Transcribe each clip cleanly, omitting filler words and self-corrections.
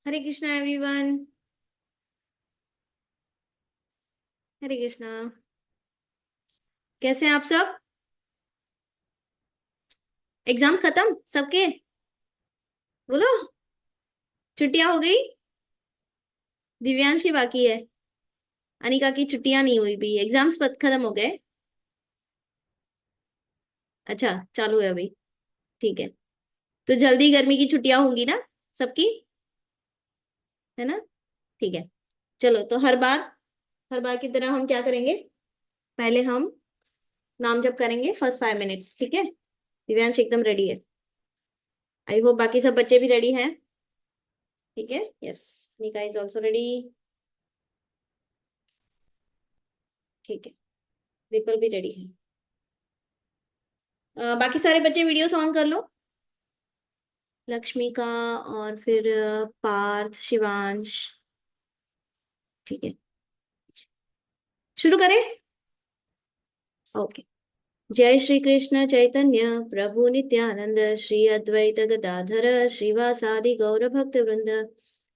हरे Krishna everyone. हरे कृष्णा। कैसे हैं आप सब? एग्जाम्स खत्म सबके? बोलो। छुट्टियां हो गई? दिव्यांश की बाकी है। अनिका की छुट्टियां नहीं हुई भी, एग्जाम्स खत्म हो गए। अच्छा, चालू है अभी। ठीक है। तो जल्दी गर्मी की छुट्टियां होंगी ना सबकी? है ना? ठीक है। चलो, तो हर बार की तरह हम क्या करेंगे? पहले हम नाम जप करेंगे फर्स्ट 5 मिनट्स, ठीक है? दिव्यांश एकदम रेडी है। आई होप बाकी सब बच्चे भी रेडी हैं। ठीक है, यस। निका इज ऑल्सो रेडी। ठीक है। दीपल भी रेडी है। बाकी सारे बच्चे वीडियोस ऑन कर लो। लक्ष्मी का, और फिर पार्थ, शिवांश। ठीक है, शुरू करें। ओके। जय श्री कृष्ण चैतन्य प्रभु नित्यानंद श्री अद्वैत गदाधर श्रीवासादि गौर भक्त वृंद।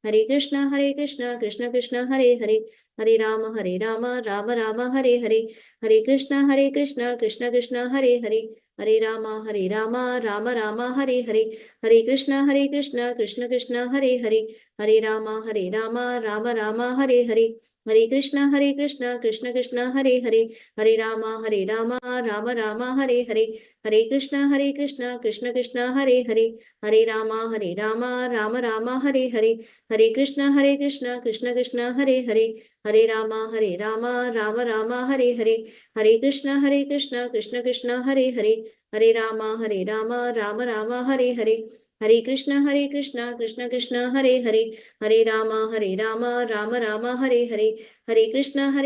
हरे कृष्ण कृष्ण कृष्ण हरे हरे, हरे राम राम राम हरे हरे, हरे कृष्ण कृष्ण कृष्ण हरे हरे, हरे राम राम राम हरे हरे, हरे कृष्ण कृष्ण कृष्ण हरे हरे, हरे राम राम राम हरे हरे, हरे कृष्ण कृष्ण कृष्ण हरे हरे, हरे रामा राम राम हरे हरे, हरे कृष्ण कृष्ण कृष्ण हरे हरे, हरे रामा राम राम हरे हरे, हरे कृष्ण कृष्ण कृष्ण हरे हरे, हरे रामा राम राम हरे हरे, हरे कृष्ण कृष्ण कृष्ण हरे हरे, हरे रामा राम राम हरे हरे, हरे कृष्ण कृष्ण कृष्ण हरे हरे, हरे रामा राम राम हरे हरे, हरे कृष्ण कृष्ण कृष्ण हरे हरे, हरे रामा राम राम हरे हरे, हरे कृष्ण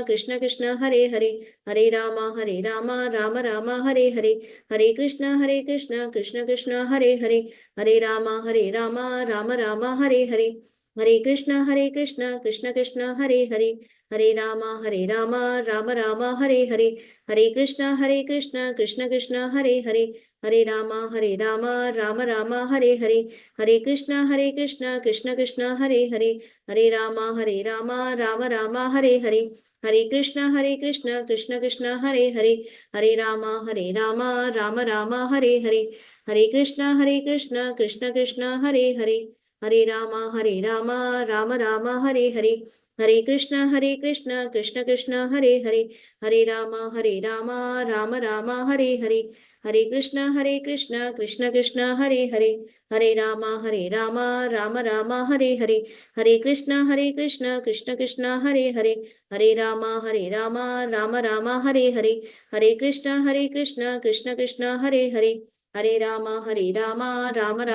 कृष्ण कृष्ण हरे हरे, हरे रामा राम राम हरे हरे, हरे कृष्ण कृष्ण कृष्ण हरे हरे, हरे रामा राम राम हरे हरे, हरे कृष्ण कृष्ण कृष्ण हरे हरे, हरे रामा राम राम हरे हरे, हरे कृष्ण कृष्ण कृष्ण हरे हरे, हरे रामा राम राम हरे हरे, हरे कृष्ण कृष्ण कृष्ण हरे हरे, हरे रामा राम राम हरे हरे, हरे कृष्ण कृष्ण कृष्ण हरे हरे, हरे रामा राम राम हरे हरे, हरे कृष्ण कृष्ण कृष्ण हरे हरे, हरे रामा राम राम हरे हरे, हरे कृष्ण कृष्ण कृष्ण हरे हरे, हरे रामा राम राम हरे हरे, हरे कृष्ण कृष्ण कृष्ण हरे हरे, हरे रामा राम राम हरे हरे, हरे कृष्ण कृष्ण कृष्ण हरे हरे, हरे रामा राम राम हरे हरे, हरे कृष्ण कृष्ण कृष्ण हरे हरे, हरे रामा राम राम हरे हरे, हरे कृष्ण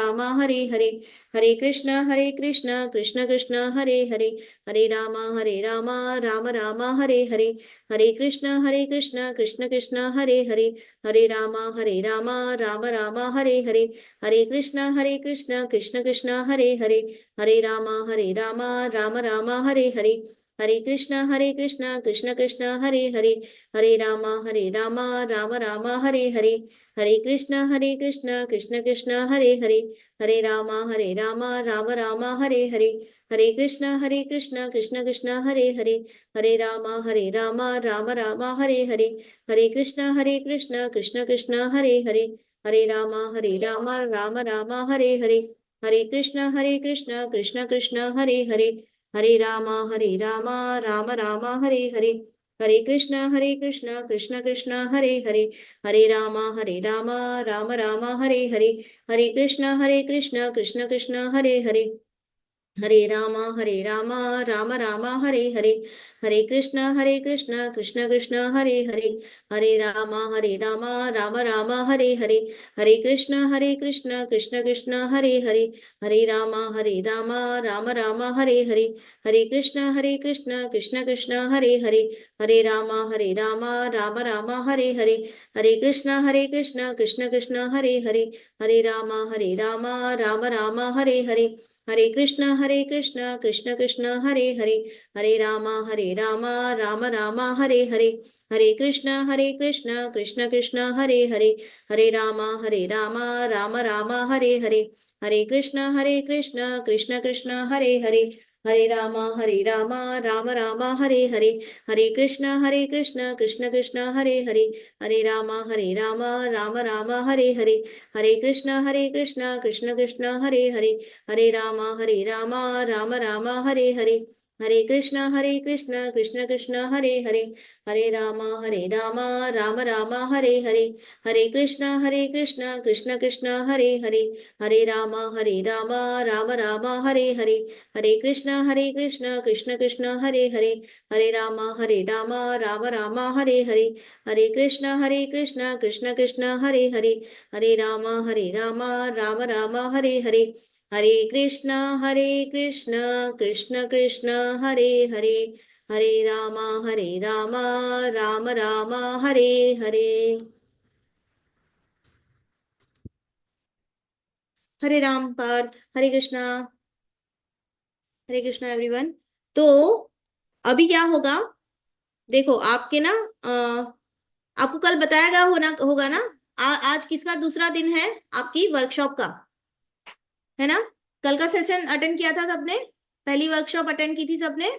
कृष्ण कृष्ण हरे हरे, हरे रामा राम राम हरे हरे, हरे कृष्ण कृष्ण कृष्ण हरे हरे, हरे रामा राम राम हरे हरे, हरे कृष्ण कृष्ण कृष्ण हरे हरे, हरे रामा राम राम हरे हरे, हरे कृष्ण कृष्ण कृष्ण हरे हरे, हरे रामा राम राम हरे हरे, हरे कृष्ण कृष्ण कृष्ण हरे हरे, हरे रामा राम राम हरे हरे, हरे कृष्ण कृष्ण कृष्ण हरे हरे, हरे रामा राम राम हरे हरे, हरे कृष्ण कृष्ण कृष्ण हरे हरे, हरे रामा राम राम हरे हरे, हरे कृष्ण कृष्ण कृष्ण हरे हरे, हरे रामा राम राम हरे हरे, हरे कृष्ण कृष्ण कृष्ण हरे हरे, हरे रामा राम राम हरे हरे, हरे कृष्ण कृष्ण कृष्ण हरे हरे, हरे रामा राम राम हरे हरे, हरे कृष्ण कृष्ण कृष्ण हरे हरे, हरे रामा राम राम हरे हरे, हरे कृष्ण कृष्ण कृष्ण हरे हरे, हरे रामा राम राम हरे हरे, हरे कृष्ण कृष्ण कृष्ण हरे हरे, हरे रामा राम राम हरे हरे, हरे कृष्ण कृष्ण कृष्ण हरे हरे, हरे रामा राम राम हरे हरे, हरे कृष्ण कृष्ण कृष्ण हरे हरे, हरे रामा राम राम हरे हरे, हरे कृष्ण कृष्ण कृष्ण हरे हरे, हरे राम राम राम हरे हरे, हरे कृष्ण कृष्ण कृष्ण हरे हरे, हरे राम राम राम हरे हरे, हरे कृष्ण कृष्ण कृष्ण हरे हरे, हरे राम राम राम हरे हरे, हरे कृष्ण कृष्ण कृष्ण हरे हरे, हरे राम राम राम हरे हरे, हरे कृष्ण कृष्ण कृष्ण हरे हरे, हरे राम राम राम हरे हरे, हरे कृष्ण कृष्ण कृष्ण हरे हरे, हरे राम राम राम हरे हरे, हरे कृष्ण कृष्ण कृष्ण हरे हरे, हरे राम राम राम हरे हरे, हरे कृष्ण कृष्ण कृष्ण हरे हरे, हरे राम राम राम हरे हरे। हरे राम पार्थ, हरे कृष्णा एवरीवन। तो अभी क्या होगा, देखो आपके ना आपको कल बताया गया होगा ना, आज किसका दूसरा दिन है, आपकी वर्कशॉप का, है ना। कल का सेशन अटेंड किया था सबने, पहली वर्कशॉप अटेंड की थी सबने,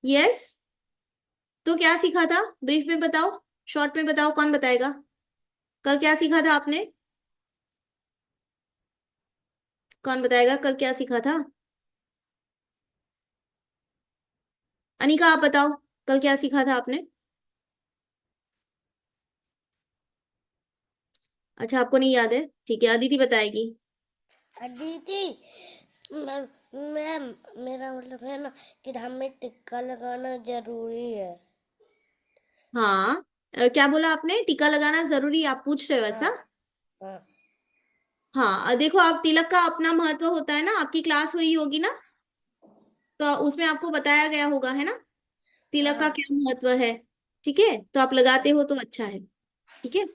यस। तो क्या सीखा था, ब्रीफ में बताओ, शॉर्ट में बताओ, कौन बताएगा, कल क्या सीखा था आपने, कौन बताएगा कल क्या सीखा था। अनिका आप बताओ, कल क्या सीखा था आपने। अच्छा आपको नहीं याद है, ठीक है, अदिति बताएगी। अदिति, मैं मेरा मतलब है ना कि हमें टिक्का लगाना जरूरी है। हाँ क्या बोला आपने, टीका लगाना जरूरी, आप पूछ रहे हो हाँ। ऐसा। हाँ। हाँ देखो, आप तिलक का अपना महत्व होता है ना, आपकी क्लास हुई होगी ना, तो उसमें आपको बताया गया होगा, है ना, तिलक का हाँ। क्या महत्व है। ठीक है, तो आप लगाते हो तो अच्छा है, ठीक है,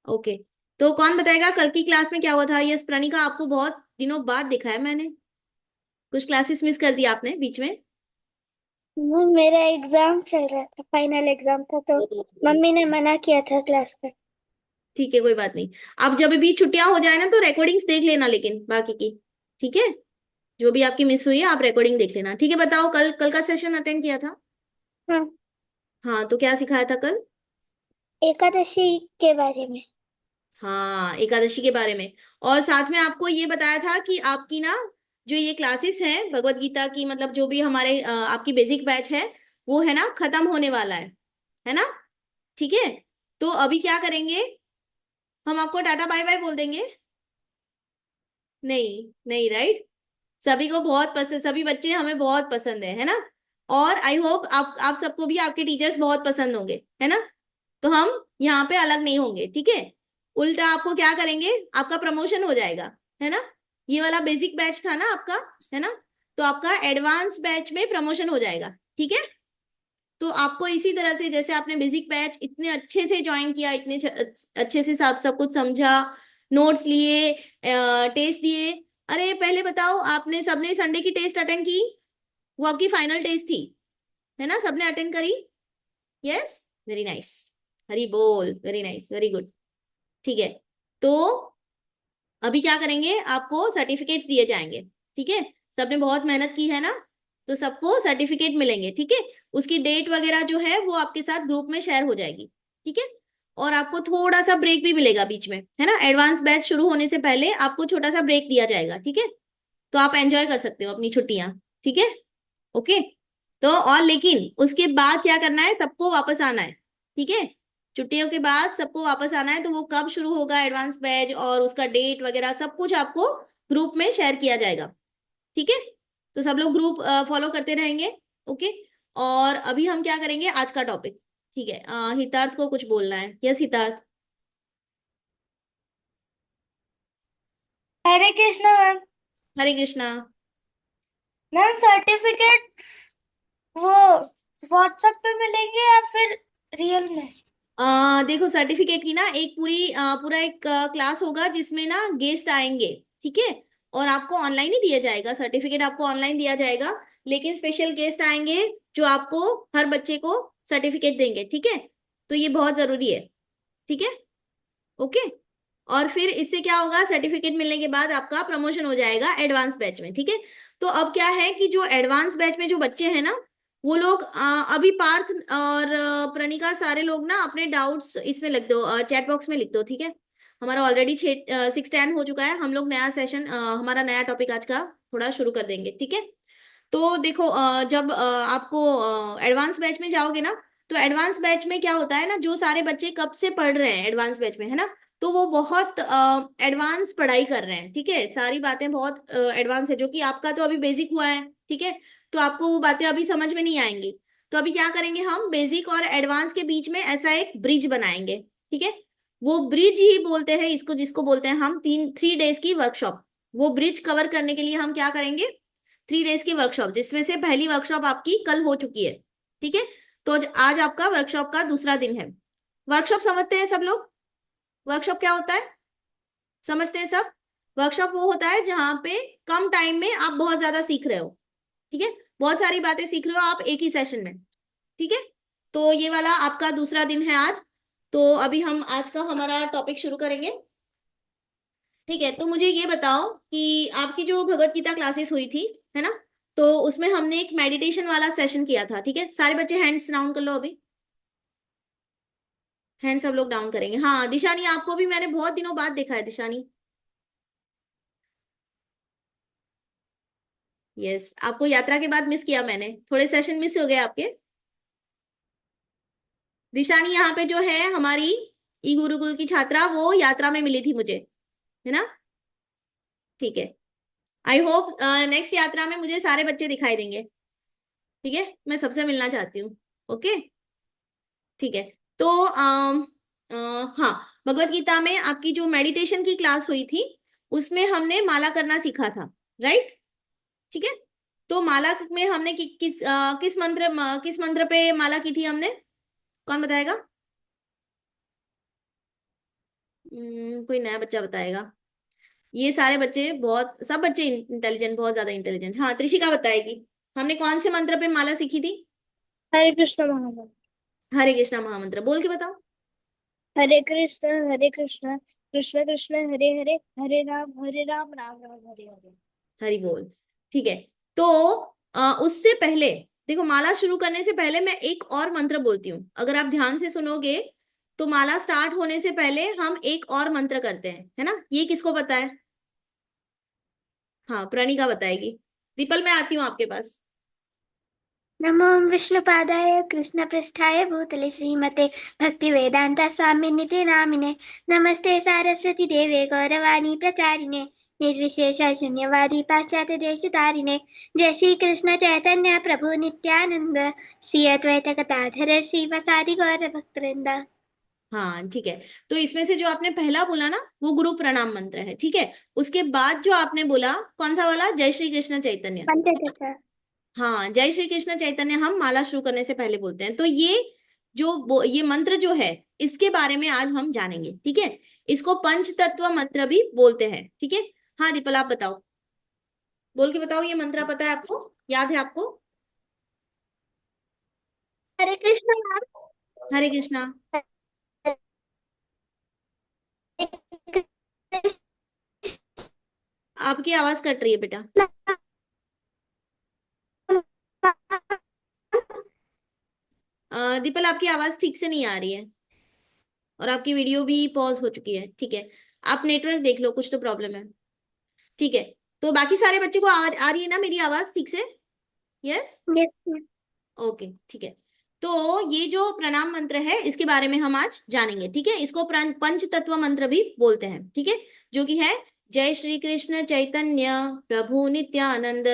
ओके। तो कौन बताएगा कल की क्लास में क्या हुआ था। यस प्रणिका, आपको बहुत दिनों बाद देखा है मैंने, कुछ क्लासेस मिस कर दिया आपने बीच में। मेरा एग्जाम चल रहा था, फाइनल एग्जाम था, तो मम्मी ने मना किया था क्लास का। ठीक है कोई बात नहीं, आप जब भी छुट्टियां हो जाए ना तो रिकॉर्डिंग्स देख लेना, लेकिन बाकी की, ठीक है, जो भी आपकी मिस हुई है आप रिकॉर्डिंग देख लेना, ठीक है। बताओ कल कल का सेशन अटेंड किया था। हाँ, हाँ तो क्या सिखाया था कल। एकादशी के बारे में। हाँ एकादशी के बारे में, और साथ में आपको ये बताया था कि आपकी ना जो ये क्लासेस हैं भगवत गीता की, मतलब जो भी हमारे आपकी बेसिक बैच है वो है ना खत्म होने वाला है ना, ठीक है। तो अभी क्या करेंगे, हम आपको टाटा बाय बाय बोल देंगे। नहीं नहीं, राइट, सभी को बहुत पसंद, सभी बच्चे हमें बहुत पसंद है ना, और आई होप आप सबको भी आपके टीचर्स बहुत पसंद होंगे, है ना। तो हम यहाँ पे अलग नहीं होंगे, ठीक है। उल्टा आपको क्या करेंगे, आपका प्रमोशन हो जाएगा, है ना। ये वाला बेसिक बैच था ना आपका, है ना, तो आपका एडवांस बैच में प्रमोशन हो जाएगा, ठीक है। तो आपको इसी तरह से, जैसे आपने बेसिक बैच इतने अच्छे से ज्वाइन किया, इतने अच्छे से सब कुछ समझा, नोट्स लिए, टेस्ट दिए। अरे पहले बताओ, आपने सबने संडे की टेस्ट अटेंड की, वो आपकी फाइनल टेस्ट थी, है ना, सबने अटेंड करी, यस, वेरी नाइस, हरी बोल, वेरी नाइस, वेरी गुड, ठीक है। तो अभी क्या करेंगे, आपको सर्टिफिकेट्स दिए जाएंगे, ठीक है, सबने बहुत मेहनत की है ना, तो सबको सर्टिफिकेट मिलेंगे, ठीक है। उसकी डेट वगैरह जो है वो आपके साथ ग्रुप में शेयर हो जाएगी, ठीक है। और आपको थोड़ा सा ब्रेक भी मिलेगा बीच में, है ना, एडवांस बैच शुरू होने से पहले आपको छोटा सा ब्रेक दिया जाएगा, ठीक है। तो आप एंजॉय कर सकते हो अपनी छुट्टियां, ठीक है, ओके। तो और लेकिन उसके बाद क्या करना है, सबको वापस आना है, ठीक है। छुट्टियों के बाद सबको वापस आना है, तो वो कब शुरू होगा एडवांस बैच और उसका डेट वगैरह सब कुछ आपको ग्रुप में शेयर किया जाएगा, ठीक है। तो सब लोग ग्रुप फॉलो करते रहेंगे, ओके। और अभी हम क्या करेंगे, आज का टॉपिक, ठीक है, हितार्थ को कुछ बोलना है, यस हितार्थ। हरे कृष्णा मैम। हरे कृष्णा। मैम सर्टिफिकेट वो व्हाट्सएप पे मिलेंगे या फिर रियल में? देखो सर्टिफिकेट की ना एक पूरा एक क्लास होगा जिसमें ना गेस्ट आएंगे, ठीक है। और आपको ऑनलाइन ही दिया जाएगा सर्टिफिकेट, आपको ऑनलाइन दिया जाएगा, लेकिन स्पेशल गेस्ट आएंगे जो आपको, हर बच्चे को सर्टिफिकेट देंगे, ठीक है। तो ये बहुत जरूरी है, ठीक है, ओके। और फिर इससे क्या होगा, सर्टिफिकेट मिलने के बाद आपका प्रमोशन हो जाएगा एडवांस बैच में, ठीक है। तो अब क्या है कि जो एडवांस बैच में जो बच्चे हैं ना, वो लोग अभी पार्थ और प्रणिका सारे लोग ना अपने डाउट्स इसमें लिख दो, चैट बॉक्स में लिख दो, ठीक है। हमारा ऑलरेडी 6:10 हो चुका है, हम लोग नया सेशन, हमारा नया टॉपिक आज का थोड़ा शुरू कर देंगे, ठीक है। तो देखो, जब आपको एडवांस बैच में जाओगे ना, तो एडवांस बैच में क्या होता है ना, जो सारे बच्चे कब से पढ़ रहे हैं एडवांस बैच में, है ना, तो वो बहुत एडवांस पढ़ाई कर रहे हैं, ठीक है। सारी बातें बहुत एडवांस है, जो कि आपका तो अभी बेसिक हुआ है, ठीक है। तो आपको वो बातें अभी समझ में नहीं आएंगी। तो अभी क्या करेंगे, हम बेसिक और एडवांस के बीच में ऐसा एक ब्रिज बनाएंगे, ठीक है। वो ब्रिज ही बोलते हैं इसको, जिसको बोलते हैं हम 3 डेज की वर्कशॉप। वो ब्रिज कवर करने के लिए हम क्या करेंगे, 3 डेज की वर्कशॉप, जिसमें से पहली वर्कशॉप आपकी कल हो चुकी है, ठीक है। तो आज आपका वर्कशॉप का दूसरा दिन है। वर्कशॉप समझते हैं सब लोग? वर्कशॉप क्या होता है, समझते हैं सब? वर्कशॉप वो होता है जहां पे कम टाइम में आप बहुत ज्यादा सीख रहे हो, ठीक है। बहुत सारी बातें सीख रहे हो आप एक ही सेशन में, ठीक है। तो ये वाला आपका दूसरा दिन है आज। तो अभी हम आज का हमारा टॉपिक शुरू करेंगे, ठीक है। तो मुझे ये बताओ कि आपकी जो भगवत गीता क्लासेस हुई थी, है ना, तो उसमें हमने एक मेडिटेशन वाला सेशन किया था, ठीक है। सारे बच्चे हैंड्स डाउन कर लो अभी, हैंड सब लोग डाउन करेंगे। हाँ दिशानी, आपको भी मैंने बहुत दिनों बाद देखा है दिशानी। यस, आपको यात्रा के बाद मिस किया मैंने, थोड़े सेशन मिस हो गए आपके। दिशानी यहाँ पे जो है हमारी ई गुरुकुल की छात्रा, वो यात्रा में मिली थी मुझे, है ना, ठीक है। आई होप नेक्स्ट यात्रा में मुझे सारे बच्चे दिखाई देंगे, ठीक है। मैं सबसे मिलना चाहती हूँ, ओके, ठीक है। तो हाँ, भगवत गीता में आपकी जो मेडिटेशन की क्लास हुई थी, उसमें हमने माला करना सीखा था, राइट, ठीक है। तो माला में हमने किस मंत्र पे माला की थी हमने, कौन बताएगा? कोई नया बच्चा बताएगा? ये सारे बच्चे बहुत, सब बच्चे इंटेलिजेंट, बहुत ज्यादा इंटेलिजेंट। हाँ त्रिशिका बताएगी, हमने कौन से मंत्र पे माला सीखी थी? हरे कृष्ण महामंत्र। हरे कृष्णा महामंत्र बोल के बताओ। हरे कृष्ण कृष्ण कृष्ण हरे हरे, हरे राम राम राम हरे हरे। हरि बोल, ठीक है। तो उससे पहले देखो, माला शुरू करने से पहले मैं एक और मंत्र बोलती हूँ, अगर आप ध्यान से सुनोगे तो माला स्टार्ट होने से पहले हम एक और मंत्र करते हैं, है ना। ये किसको पता है? हाँ प्रणिका बताएगी। दीपल मैं आती हूँ आपके पास। नमो विष्णुपादाय कृष्णपृष्ठाय भूतले श्रीमते भक्तिवेदांत स्वामिनिति नामिने। नमस्ते सारस्वती देवे गौरवाणी प्रचारिणे निर्विशेष शून्यवादी पाश्चात्य देशतारिणे। जय श्री कृष्ण चैतन्य प्रभु नित्यानंद, श्री अद्वैत गदाधर श्रीवासादि गौर भक्तवृंद। हाँ ठीक है। तो इसमें से जो आपने पहला बोला ना, वो गुरु प्रणाम मंत्र है, ठीक है। उसके बाद जो आपने बोला कौन सा वाला, जय श्री कृष्ण चैतन्य। पंचदश। हाँ जय श्री कृष्ण चैतन्य हम माला शुरू करने से पहले बोलते हैं। तो ये ये मंत्र जो है, इसके बारे में आज हम जानेंगे, ठीक है। इसको पंच तत्व मंत्र भी बोलते हैं, ठीक है। हाँ दीपल आप बताओ, बोल के बताओ, ये मंत्र पता है आपको, याद है आपको? हरे कृष्ण मैम। हरे कृष्णा। आपकी आवाज कट रही है बेटा। दीपल आपकी आवाज ठीक से नहीं आ रही है, और आपकी वीडियो भी पॉज हो चुकी है, ठीक है। आप नेटवर्क देख लो, कुछ तो प्रॉब्लम है, ठीक है। तो बाकी सारे बच्चे को आवाज आ रही है ना मेरी आवाज ठीक से? Yes, yes. ओके, ठीक है। तो ये जो प्रणाम मंत्र है, इसके बारे में हम आज जानेंगे, ठीक है। इसको पंच तत्व मंत्र भी बोलते हैं, ठीक है। जो कि है, जय श्री कृष्ण चैतन्य प्रभु नित्यानंद,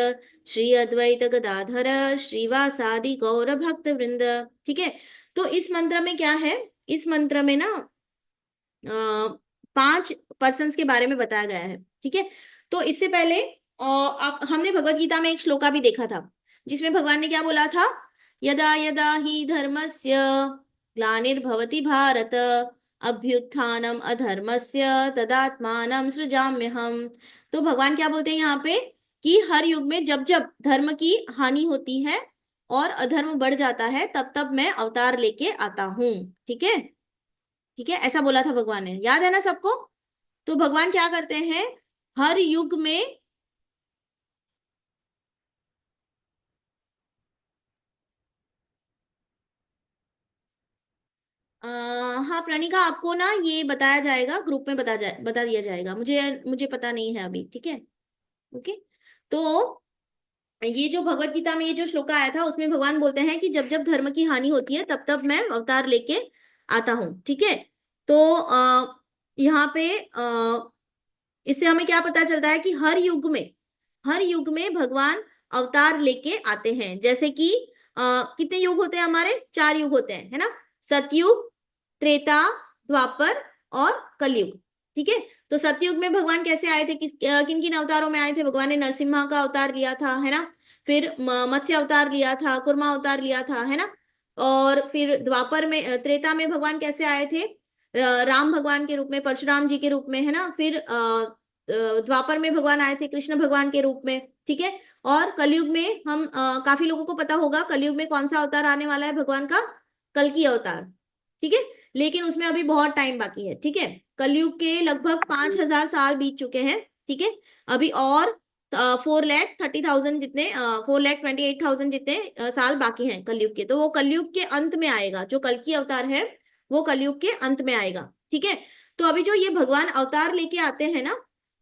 श्री अद्वैत गदाधर श्रीवासादि गौर भक्त वृंद, ठीक है। तो इस मंत्र में क्या है, इस मंत्र में ना 5 पर्सन्स के बारे में बताया गया है, ठीक है। तो इससे पहले आप हमने भगवत गीता में एक श्लोका भी देखा था, जिसमें भगवान ने क्या बोला था, यदा यदा ही धर्मस्य ग्लानिर्भवति भारत अभ्युत्थानम अधर्मस्य तदात्मानं सृजाम्यहम्। तो भगवान क्या बोलते हैं यहाँ पे, कि हर युग में जब जब धर्म की हानि होती है और अधर्म बढ़ जाता है, तब तब मैं अवतार लेके आता हूँ, ठीक है, ठीक है। ऐसा बोला था भगवान ने, याद है ना सबको? तो भगवान क्या करते हैं, हर युग में हाँ प्रणिका, आपको ना ये बताया जाएगा, ग्रुप में बता दिया जाएगा, मुझे मुझे पता नहीं है अभी, ठीक है। ओके। तो ये जो भगवत गीता में ये जो श्लोक आया था, उसमें भगवान बोलते हैं कि जब जब धर्म की हानि होती है तब तब मैं अवतार लेके आता हूँ, ठीक है। तो यहाँ पे इससे हमें क्या पता चलता है कि हर युग में भगवान अवतार लेके आते हैं। जैसे कि कितने युग होते हैं हमारे, 4 युग होते हैं, है ना। सतयुग, त्रेता, द्वापर और कलयुग, ठीक है। तो सतयुग में भगवान कैसे आए थे, किन किन अवतारों में आए थे, भगवान ने नरसिम्हा का अवतार लिया था, है ना। फिर मत्स्य अवतार लिया था, कुर्मा अवतार लिया था, है ना। और फिर द्वापर में त्रेता में भगवान कैसे आए थे, राम भगवान के रूप में, परशुराम जी के रूप में, है ना। फिर द्वापर में भगवान आए थे कृष्ण भगवान के रूप में, ठीक है। और कलयुग में हम काफी लोगों को पता होगा कलयुग में कौन सा अवतार आने वाला है भगवान का, कल की अवतार, ठीक है। लेकिन उसमें अभी बहुत टाइम बाकी है, ठीक है। कलयुग के लगभग 5,000 साल बीत चुके हैं, ठीक है। अभी और 4,30,000 जितने 4,28,000 जितने साल बाकी हैं कलयुग के। तो वो कलयुग के अंत में आएगा, जो कल की अवतार है वो कलयुग के अंत में आएगा, ठीक है। तो अभी जो ये भगवान अवतार लेके आते हैं ना,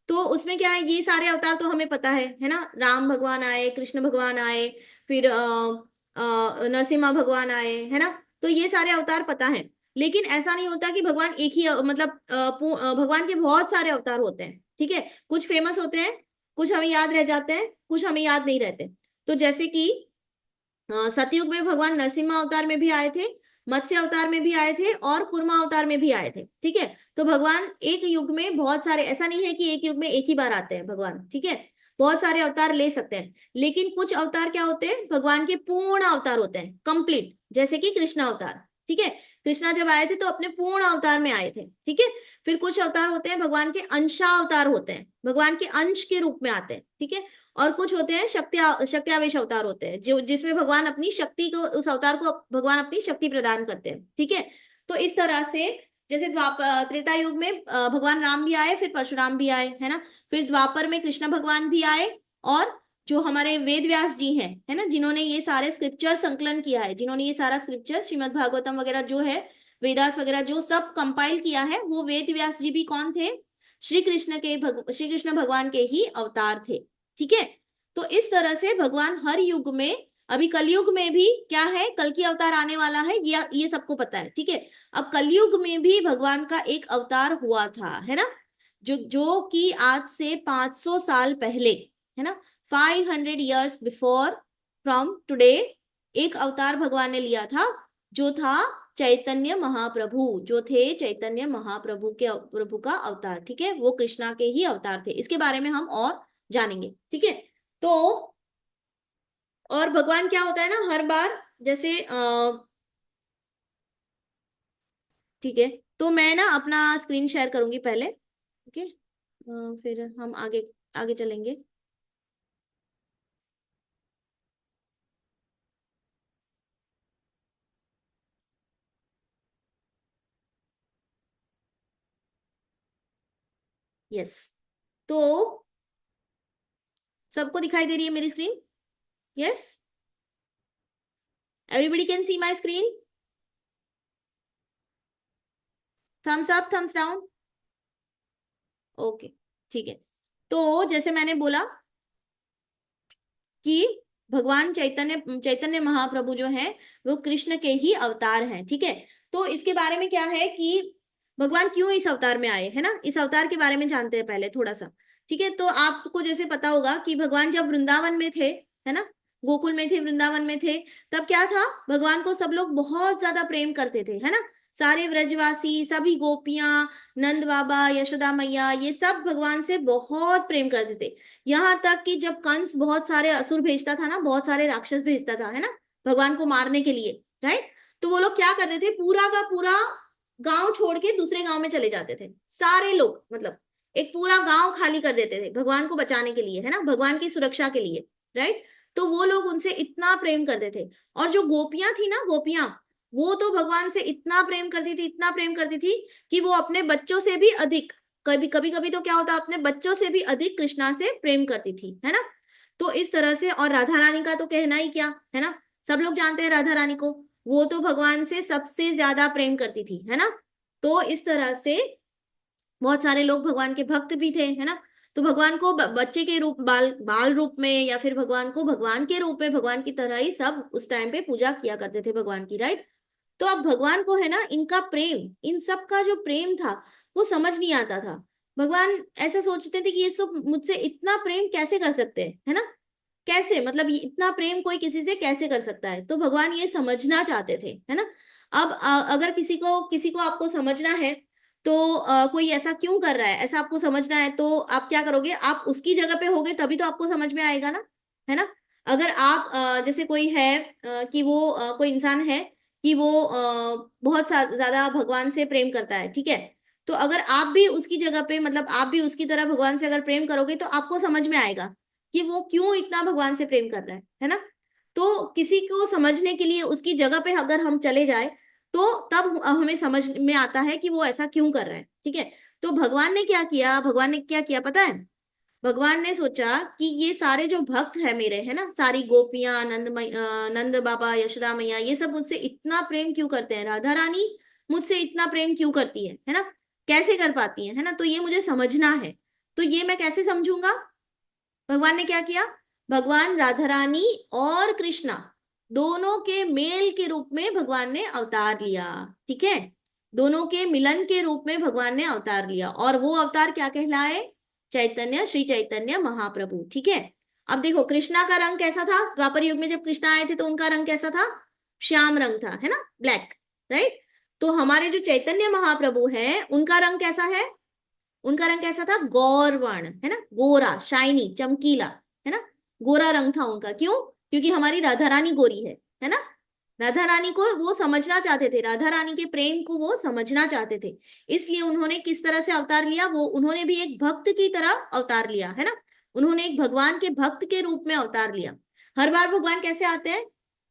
तो उसमें क्या है, ये सारे अवतार तो हमें पता है ना। राम भगवान आए, कृष्ण भगवान आए, फिर नरसिम्हा भगवान आए, है ना। तो ये सारे अवतार पता है। लेकिन ऐसा नहीं होता कि भगवान एक ही मतलब भगवान के बहुत सारे अवतार होते हैं, ठीक है। कुछ फेमस होते हैं, कुछ हमें याद रह जाते हैं, कुछ हमें याद नहीं रहते। तो जैसे कि सतयुग में भगवान नरसिम्हा अवतार में भी आए थे, मत्स्य अवतार में भी आए थे और कूर्मा अवतार में भी आए थे, ठीक है। तो भगवान एक युग में बहुत सारे, ऐसा नहीं है कि एक युग में एक ही बार आते हैं भगवान, ठीक है। बहुत सारे अवतार ले सकते हैं। लेकिन कुछ अवतार क्या होते हैं, भगवान के पूर्ण अवतार होते हैं, कंप्लीट, जैसे कि कृष्ण अवतार, ठीक है। कृष्णा जब आए थे तो अपने पूर्ण अवतार में आए थे, ठीक है। फिर कुछ अवतार होते हैं भगवान के अंशावतार होते हैं, भगवान के अंश के रूप में आते हैं, ठीक है। और कुछ होते हैं शक्त्यावेश अवतार होते हैं, जो जिसमें भगवान अपनी शक्ति को, उस अवतार को भगवान अपनी शक्ति प्रदान करते हैं, ठीक है। तो इस तरह से जैसे त्रेता युग में भगवान राम भी आए, फिर परशुराम भी आए, है ना। फिर द्वापर में कृष्ण भगवान भी आए, और जो हमारे वेद व्यास जी हैं, है ना, जिन्होंने ये सारे स्क्रिप्चर संकलन किया है, जिन्होंने ये सारा स्क्रिप्चर श्रीमद् भागवतम वगैरह जो है, वेदास वगैरह जो सब कंपाइल किया है, वो वेद व्यास जी भी कौन थे, श्री कृष्ण भगवान के ही अवतार थे, ठीक है। तो इस तरह से भगवान हर युग में, अभी कलयुग में भी क्या है, कल की अवतार आने वाला है, ये सबको पता है, ठीक है। अब कलयुग में भी भगवान का एक अवतार हुआ था, है ना, जो कि आज से 500 साल पहले, है ना, 500 years बिफोर फ्रॉम टुडे, एक अवतार भगवान ने लिया था, जो था चैतन्य महाप्रभु, जो थे चैतन्य महाप्रभु के प्रभु का अवतार, ठीक है। वो कृष्णा के ही अवतार थे। इसके बारे में हम और जानेंगे, ठीक है। तो और भगवान क्या होता है ना, हर बार जैसे ठीक है। तो मैं ना अपना स्क्रीन शेयर करूंगी पहले, ओके, फिर हम आगे आगे चलेंगे। यस। तो सबको दिखाई दे रही है मेरी screen? Yes, everybody can see my screen? Thumbs up, thumbs down? Okay, ठीक है। तो जैसे मैंने बोला कि भगवान चैतन्य चैतन्य महाप्रभु जो है वो कृष्ण के ही अवतार हैं, ठीक है। तो इसके बारे में क्या है कि भगवान क्यों इस अवतार में आए, है ना, इस अवतार के बारे में जानते हैं पहले थोड़ा सा, ठीक है। तो आपको जैसे पता होगा कि भगवान जब वृंदावन में थे, है ना, गोकुल में थे, वृंदावन में थे, तब क्या था, भगवान को सब लोग बहुत ज्यादा प्रेम करते थे, है ना। सारे व्रजवासी, सभी गोपियां, नंद बाबा, यशोदा मैया, ये सब भगवान से बहुत प्रेम करते थे। यहाँ तक कि जब कंस बहुत सारे असुर भेजता था ना, बहुत सारे राक्षस भेजता था, है ना, भगवान को मारने के लिए, राइट। तो वो लोग क्या करते थे, पूरा का पूरा गांव छोड़ के दूसरे गांव में चले जाते थे, सारे लोग, मतलब एक पूरा गांव खाली कर देते थे भगवान को बचाने के लिए, है ना, भगवान की सुरक्षा के लिए, राइट। तो वो लोग उनसे इतना प्रेम करते थे। और जो गोपियां थी ना, गोपियां, वो तो भगवान से इतना प्रेम करती थी, इतना प्रेम करती थी, कि वो अपने बच्चों से भी अधिक कभी कभी कभी तो क्या होता, अपने बच्चों से भी अधिक कृष्णा से प्रेम करती थी, है ना। तो इस तरह से, और राधा रानी का तो कहना ही क्या है ना, सब लोग जानते हैं राधा रानी को, वो तो भगवान से सबसे ज्यादा प्रेम करती थी, है ना। तो इस तरह से बहुत सारे लोग भगवान के भक्त भी थे, है ना। तो भगवान को बच्चे के रूप, बाल बाल रूप में, या फिर भगवान को भगवान के रूप में, भगवान की तरह ही सब उस टाइम पे पूजा किया करते थे भगवान की, राइट। तो अब भगवान को है ना, इनका प्रेम, इन सब का जो प्रेम था वो समझ नहीं आता था। भगवान ऐसा सोचते थे कि ये सब मुझसे इतना प्रेम कैसे कर सकते हैं, है ना। कैसे, मतलब ये इतना प्रेम कोई किसी से कैसे कर सकता है, तो भगवान ये समझना चाहते थे, है ना। अब अगर किसी को आपको समझना है, तो कोई ऐसा क्यों कर रहा है, ऐसा आपको समझना है, तो आप क्या करोगे, आप उसकी जगह पे होगे तभी तो आपको समझ में आएगा ना, है ना। अगर आप जैसे कोई है, कि वो कोई इंसान है कि वो बहुत ज्यादा भगवान से प्रेम करता है, ठीक है। तो अगर आप भी उसकी जगह पे, मतलब आप भी उसकी तरह भगवान से अगर प्रेम करोगे, तो आपको समझ में आएगा कि वो क्यों इतना भगवान से प्रेम कर रहा है ना। तो किसी को समझने के लिए उसकी जगह पे अगर हम चले जाए, तो तब हमें समझ में आता है कि वो ऐसा क्यों कर रहा है, ठीक है। तो भगवान ने क्या किया, भगवान ने क्या किया पता है। भगवान ने सोचा कि ये सारे जो भक्त है मेरे, है ना, सारी गोपियां, नंद बाबा, यशोदा मैया, ये सब मुझसे इतना प्रेम क्यों करते हैं, राधा रानी मुझसे इतना प्रेम क्यों करती है ना, कैसे कर पाती है ना। तो ये मुझे समझना है। तो ये मैं कैसे समझूंगा। भगवान ने क्या किया, भगवान राधा रानी और कृष्णा दोनों के मेल के रूप में भगवान ने अवतार लिया, ठीक है। दोनों के मिलन के रूप में भगवान ने अवतार लिया, और वो अवतार क्या कहलाए, चैतन्य, श्री चैतन्य महाप्रभु, ठीक है। अब देखो कृष्णा का रंग कैसा था, द्वापर युग में जब कृष्णा आए थे तो उनका रंग कैसा था, श्याम रंग था, है ना, ब्लैक, राइट। तो हमारे जो चैतन्य महाप्रभु हैं उनका रंग कैसा है, उनका रंग कैसा था, गौरवर्ण, है ना, गोरा, शाइनी, चमकीला, है ना, गोरा रंग था उनका। क्यों, क्योंकि हमारी राधा रानी गोरी है ना। राधा रानी को वो समझना चाहते थे, राधा रानी के प्रेम को वो समझना चाहते थे, इसलिए उन्होंने किस तरह से अवतार लिया, वो उन्होंने भी एक भक्त की तरह अवतार लिया, है ना। उन्होंने एक भगवान के भक्त के रूप में अवतार लिया। हर बार भगवान कैसे आते हैं,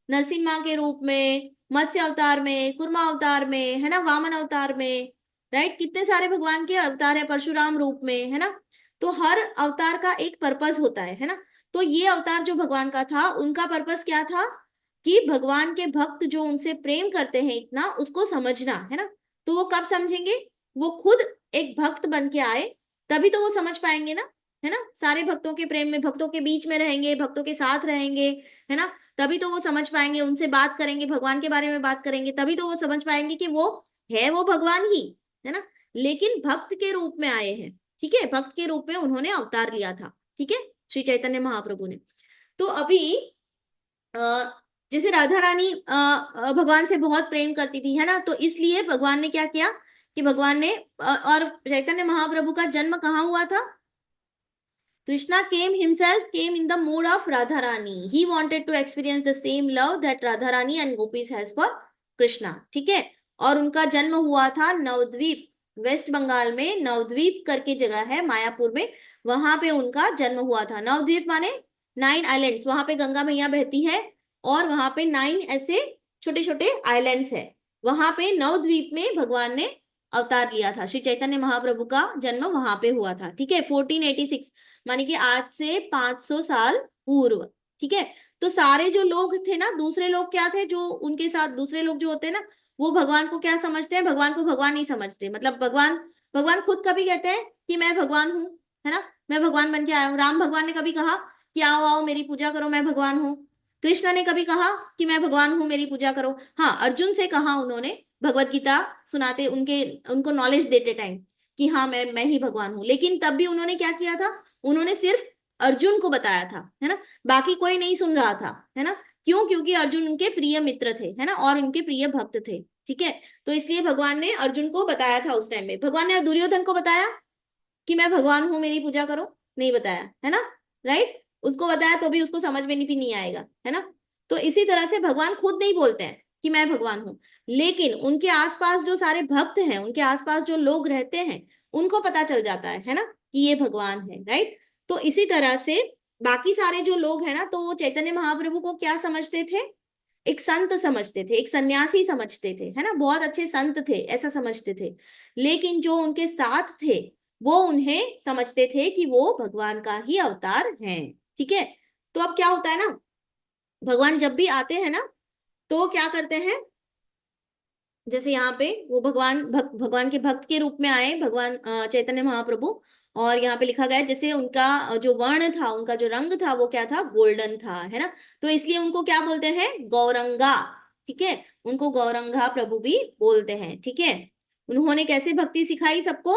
नरसिम्हा के रूप में, मत्स्य अवतार में, कुर्मा अवतार में, है ना, वामन अवतार में, राइट। कितने सारे भगवान के अवतार है, परशुराम रूप में, है ना। तो हर अवतार का एक पर्पस होता है ना। तो ये अवतार जो भगवान का था, उनका पर्पस क्या था, कि भगवान के भक्त जो उनसे प्रेम करते हैं इतना, उसको समझना, है ना। तो वो कब समझेंगे, वो खुद एक भक्त बन के आए, तभी तो वो समझ पाएंगे ना, है ना। सारे भक्तों के प्रेम में, भक्तों के बीच में रहेंगे, भक्तों के साथ रहेंगे, है ना। तभी तो वो समझ पाएंगे, उनसे बात करेंगे, भगवान के बारे में बात करेंगे, तभी तो वो समझ पाएंगे कि वो है वो भगवान ही, है ना। लेकिन भक्त के रूप में आए हैं, ठीक है, भक्त के रूप में उन्होंने अवतार लिया था, ठीक है, श्री चैतन्य महाप्रभु ने। तो अभी जैसे राधा रानी भगवान से बहुत प्रेम करती थी, है ना, तो इसलिए भगवान ने क्या किया, कि भगवान ने और चैतन्य महाप्रभु का जन्म कहाँ हुआ था, Krishna came himself came in the mood of Radharani. He wanted to experience the same love that Radharani and gopis has for Krishna. ठीक है। और उनका जन्म हुआ था नवद्वीप, वेस्ट बंगाल में नवद्वीप करके जगह है मायापुर में, वहां पे उनका जन्म हुआ था। नवद्वीप माने 9 आइलैंड्स, वहां पे गंगा मैया बहती है, और वहां पे 9 ऐसे छोटे छोटे आइलैंड्स है। वहां पे नवद्वीप में भगवान ने अवतार लिया था, श्री चैतन्य महाप्रभु का जन्म वहां पे हुआ था, ठीक है, 1486, माने कि आज से 500 साल पूर्व, ठीक है। तो सारे जो लोग थे ना, दूसरे लोग क्या थे, जो उनके साथ दूसरे लोग जो होते हैं ना, वो भगवान को क्या समझते हैं, भगवान को भगवान नहीं समझते। मतलब भगवान भगवान खुद कभी कहते हैं कि मैं भगवान हूँ, है ना, मैं भगवान बन के आया हूँ। राम भगवान ने कभी कहा कि आओ आओ मेरी पूजा करो, मैं भगवान हूँ। कृष्ण ने कभी कहा कि मैं भगवान हूँ, मेरी पूजा करो। हाँ, अर्जुन से कहा उन्होंने, भगवत गीता सुनाते उनके, उनको नॉलेज देते टाइम, कि हाँ मैं ही भगवान हूँ। लेकिन तब भी उन्होंने क्या किया था, उन्होंने सिर्फ अर्जुन को बताया था, है ना, बाकी कोई नहीं सुन रहा था, है ना। क्यों, क्योंकि अर्जुन उनके प्रिय मित्र थे, है ना, और उनके प्रिय भक्त थे, ठीक है। तो इसलिए भगवान ने अर्जुन को बताया था उस टाइम में। भगवान ने दुर्योधन को बताया कि मैं भगवान हूं, मेरी पूजा करो, नहीं बताया, है ना, राइट। उसको बताया तो भी उसको समझ में नहीं आएगा, है ना। तो इसी तरह से भगवान खुद नहीं बोलते हैं कि मैं भगवान हूं, लेकिन उनके आसपास जो सारे भक्त हैं, उनके आसपास जो लोग रहते हैं, उनको पता चल जाता है ना, कि ये भगवान है, राइट। तो इसी तरह से बाकी सारे जो लोग हैं ना, तो वो चैतन्य महाप्रभु को क्या समझते थे, एक संत समझते थे, एक सन्यासी समझते थे, है ना, बहुत अच्छे संत थे ऐसा समझते थे। लेकिन जो उनके साथ थे, वो उन्हें समझते थे कि वो भगवान का ही अवतार हैं। ठीक है। तो अब क्या होता है ना, भगवान जब भी आते हैं ना तो क्या करते हैं, जैसे यहाँ पे वो भगवान के भक्त के रूप में आए भगवान चैतन्य महाप्रभु। और यहाँ पे लिखा गया है जैसे उनका जो वर्ण था, उनका जो रंग था वो क्या था, गोल्डन था, है ना। तो इसलिए उनको क्या बोलते हैं, गौरंगा। ठीक है, उनको गौरंगा प्रभु भी बोलते हैं। ठीक है। उन्होंने कैसे भक्ति सिखाई सबको,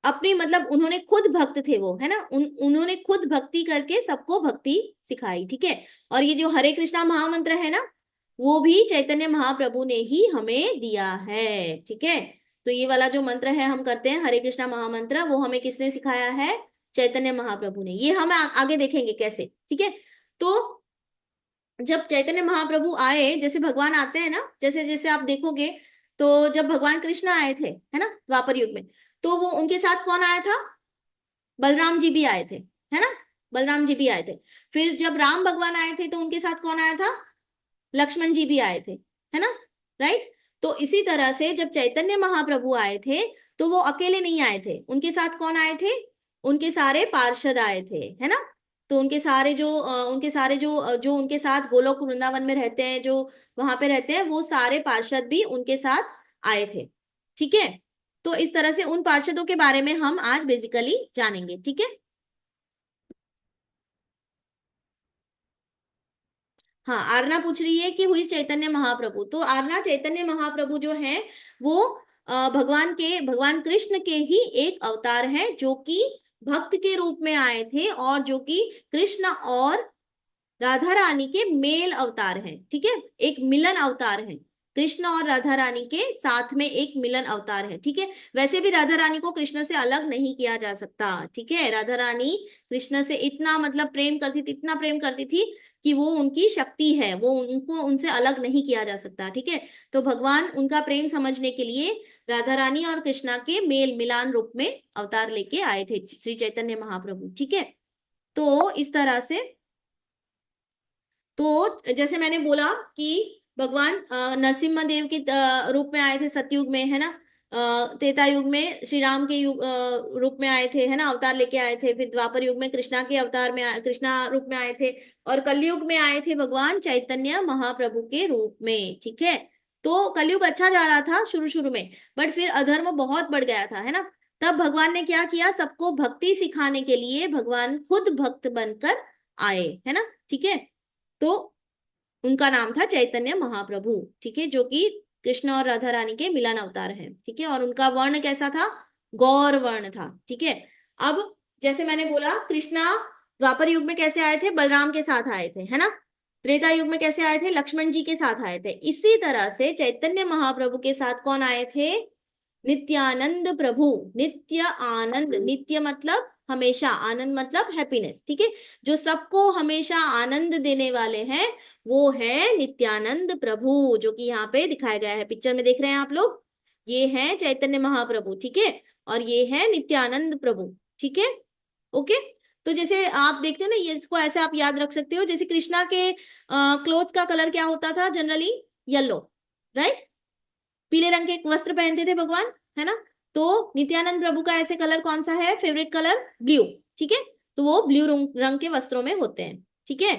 अपनी मतलब उन्होंने खुद भक्त थे वो, है ना, उन्होंने खुद भक्ति करके सबको भक्ति सिखाई। ठीक है। और ये जो हरे कृष्णा महामंत्र है ना, वो भी चैतन्य महाप्रभु ने ही हमें दिया है। ठीक है। तो ये वाला जो मंत्र है हम करते हैं हरे कृष्णा महामंत्र, वो हमें किसने सिखाया है, चैतन्य महाप्रभु ने। ये हम आगे देखेंगे कैसे। ठीक है। तो जब चैतन्य महाप्रभु आए, जैसे भगवान आते हैं ना, जैसे जैसे आप देखोगे, तो जब भगवान कृष्ण आए थे, है ना, द्वापर युग में, तो वो उनके साथ कौन आया था, बलराम जी भी आए थे, है ना, बलराम जी भी आए थे। फिर जब राम भगवान आए थे तो उनके साथ कौन आया था, लक्ष्मण जी भी आए थे, है ना, राइट। तो इसी तरह से जब चैतन्य महाप्रभु आए थे तो वो अकेले नहीं आए थे, उनके साथ कौन आए थे, उनके सारे पार्षद आए थे, है ना। तो उनके सारे जो उनके साथ गोलोक वृंदावन में रहते हैं, जो वहां पे रहते हैं, वो सारे पार्षद भी उनके साथ आए थे। ठीक है। तो इस तरह से उन पार्षदों के बारे में हम आज बेसिकली जानेंगे। ठीक है। हाँ, आरना पूछ रही है कि हुई चैतन्य महाप्रभु, तो आरना चैतन्य महाप्रभु जो है वो भगवान कृष्ण के ही एक अवतार है, जो कि भक्त के रूप में आए थे, और जो कि कृष्ण और राधा रानी के मेल अवतार हैं। ठीक है, एक मिलन अवतार है, कृष्ण और राधा रानी के साथ में एक मिलन अवतार है। ठीक है। वैसे भी राधा रानी को कृष्ण से अलग नहीं किया जा सकता। ठीक है। राधा रानी कृष्ण से इतना मतलब प्रेम करती थी, इतना प्रेम करती थी कि वो उनकी शक्ति है, वो उनको उनसे अलग नहीं किया जा सकता। ठीक है। तो भगवान उनका प्रेम समझने के लिए राधा रानी और कृष्णा के मेल मिलान रूप में अवतार लेके आए थे श्री चैतन्य महाप्रभु। ठीक है। तो इस तरह से, तो जैसे मैंने बोला कि भगवान नरसिम्हा देव के रूप में आए थे सतयुग में, है ना। त्रेता युग में श्री राम के रूप में आए थे, है ना, अवतार लेके आए थे। फिर द्वापर युग में कृष्णा के अवतार में कृष्णा रूप में आए थे। और कलयुग में आए थे भगवान चैतन्य महाप्रभु के रूप में। ठीक है। तो कलयुग अच्छा जा रहा था शुरू शुरू में, बट फिर अधर्म बहुत बढ़ गया था, है ना। तब भगवान ने क्या किया, सबको भक्ति सिखाने के लिए भगवान खुद भक्त बनकर आए, है ना। ठीक है। तो उनका नाम था चैतन्य महाप्रभु। ठीक है, जो कि कृष्ण और राधा रानी के मिलन अवतार हैं। ठीक है। और उनका वर्ण कैसा था, गौर वर्ण था। ठीक है। अब जैसे मैंने बोला, कृष्णा द्वापर युग में कैसे आए थे, बलराम के साथ आए थे, है ना। त्रेता युग में कैसे आए थे, लक्ष्मण जी के साथ आए थे। इसी तरह से चैतन्य महाप्रभु के साथ कौन आए थे, नित्यानंद प्रभु। नित्य आनंद, नित्य मतलब हमेशा, आनंद मतलब हैप्पीनेस। ठीक है। जो सबको हमेशा आनंद देने वाले हैं, वो है नित्यानंद प्रभु, जो कि यहाँ पे दिखाया गया है, पिक्चर में देख रहे हैं आप लोग। ये है चैतन्य महाप्रभु। ठीक है। और ये है नित्यानंद प्रभु। ठीक है। ओके। तो जैसे आप देखते हो ना, ये इसको ऐसे आप याद रख सकते हो, जैसे कृष्णा के क्लोथ का कलर क्या होता था जनरली, येलो, राइट। पीले रंग के वस्त्र पहनते थे भगवान, है ना। तो नित्यानंद प्रभु का ऐसे कलर कौन सा है, फेवरेट कलर ब्लू। ठीक है। तो वो ब्लू रंग के वस्त्रों में होते हैं। ठीक है।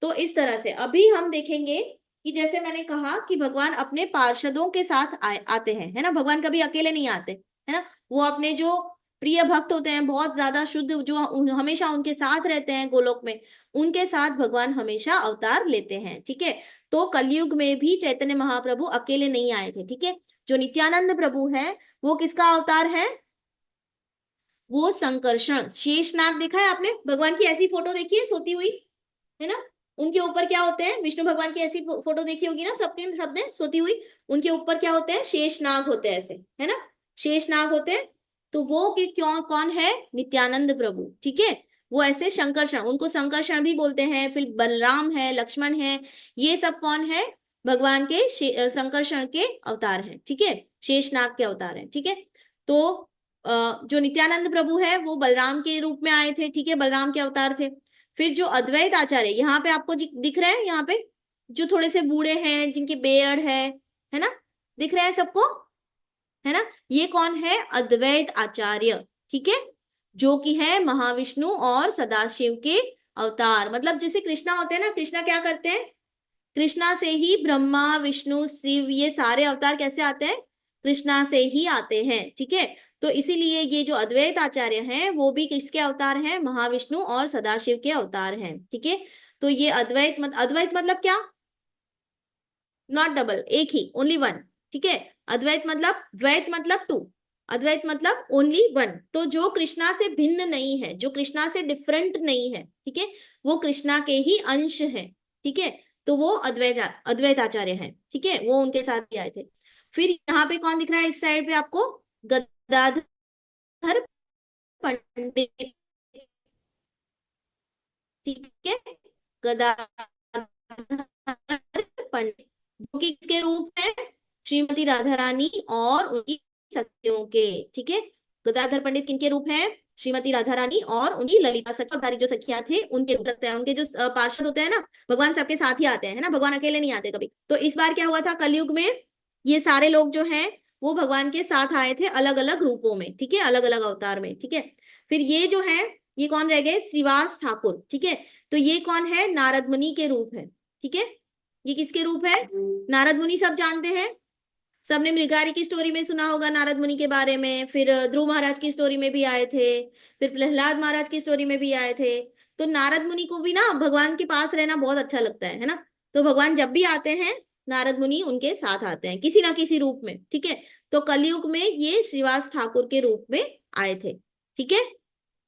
तो इस तरह से अभी हम देखेंगे कि जैसे मैंने कहा कि भगवान अपने पार्षदों के साथ आते हैं, है ना, भगवान कभी अकेले नहीं आते, है ना। वो अपने जो प्रिय भक्त होते हैं, बहुत ज्यादा शुद्ध, जो हमेशा उनके साथ रहते हैं गोलोक में, उनके साथ भगवान हमेशा अवतार लेते हैं। ठीक है। तो कलयुग में भी चैतन्य महाप्रभु अकेले नहीं आए थे। ठीक है। जो नित्यानंद प्रभु है, वो किसका अवतार है, वो संकर्षण, शेषनाग। देखा है आपने भगवान की ऐसी फोटो देखी है सोती हुई, है ना। उनके ऊपर क्या होते हैं, विष्णु भगवान की ऐसी फोटो देखी होगी ना सबके सबने सोती हुई, उनके ऊपर क्या होते हैं, शेषनाग होते हैं ऐसे, है ना, शेषनाग होते हैं। तो वो कि क्यों कौन है, नित्यानंद प्रभु। ठीक है। वो ऐसे शंकरषण, उनको संकर्षण भी बोलते हैं। फिर बलराम है, लक्ष्मण है, ये सब कौन है, भगवान के संकर्षण के अवतार हैं। ठीक है, शेषनाग के अवतार हैं। ठीक है। तो जो नित्यानंद प्रभु है वो बलराम के रूप में आए थे। ठीक है, बलराम के अवतार थे। फिर जो अद्वैत आचार्य यहाँ पे आपको दिख रहे हैं, यहाँ पे जो थोड़े से बूढ़े हैं, जिनके बेयर्ड है ना, दिख रहे हैं सबको, है ना। ये कौन है, अद्वैत आचार्य। ठीक है, जो कि है महाविष्णु और सदाशिव के अवतार। मतलब जैसे कृष्णा होते हैं ना, कृष्णा क्या करते हैं, कृष्णा से ही ब्रह्मा विष्णु शिव ये सारे अवतार कैसे आते हैं, कृष्णा से ही आते हैं। ठीक है, तो इसीलिए ये जो अद्वैत आचार्य हैं वो भी किसके अवतार हैं, महाविष्णु और सदाशिव के अवतार हैं। ठीक है, तो ये अद्वैत मतलब क्या, नॉट डबल, एक ही, ओनली वन। ठीक है, अद्वैत मतलब, द्वैत मतलब टू, अद्वैत मतलब ओनली वन। तो जो कृष्णा से भिन्न नहीं है, जो कृष्णा से डिफरेंट नहीं है, ठीक है, वो कृष्णा के ही अंश है। ठीक है, तो वो अद्वैत आचार्य है। ठीक है, वो उनके साथ ही आए थे। फिर यहाँ पे कौन दिख रहा है इस साइड पे आपको, गदाधर पंडित। ठीक है, गदाधर पंडित, जो कि किसके रूप है, श्रीमती राधा रानी और उनकी सखियों के। ठीक है, गदाधर पंडित किनके रूप हैं, श्रीमती राधा रानी और उनकी ललिता सखी, अवतारी जो सखियां थे उनके रूप लगते हैं। उनके जो पार्षद होते हैं ना, भगवान सबके साथ ही आते हैं, है ना, भगवान अकेले नहीं आते कभी। तो इस बार क्या हुआ था, कलयुग में ये सारे लोग जो हैं वो भगवान के साथ आए थे अलग अलग रूपों में। ठीक है, अलग अलग अवतार में। ठीक है, फिर ये जो है, ये कौन रह गए, श्रीवास ठाकुर। ठीक है, तो ये कौन है, नारद मुनि के रूप है। ठीक है, ये किसके रूप है, नारद मुनि, सब जानते हैं, सबने मृगारी की स्टोरी में सुना होगा नारद मुनि के बारे में। फिर ध्रुव महाराज की स्टोरी में भी आए थे, फिर प्रहलाद महाराज की स्टोरी में भी आए थे। तो नारद मुनि को भी ना भगवान के पास रहना बहुत अच्छा लगता है ना। तो भगवान जब भी आते हैं, नारद मुनि उनके साथ आते हैं किसी ना किसी रूप में। ठीक है, तो कलयुग में ये श्रीवास ठाकुर के रूप में आए थे। ठीक है,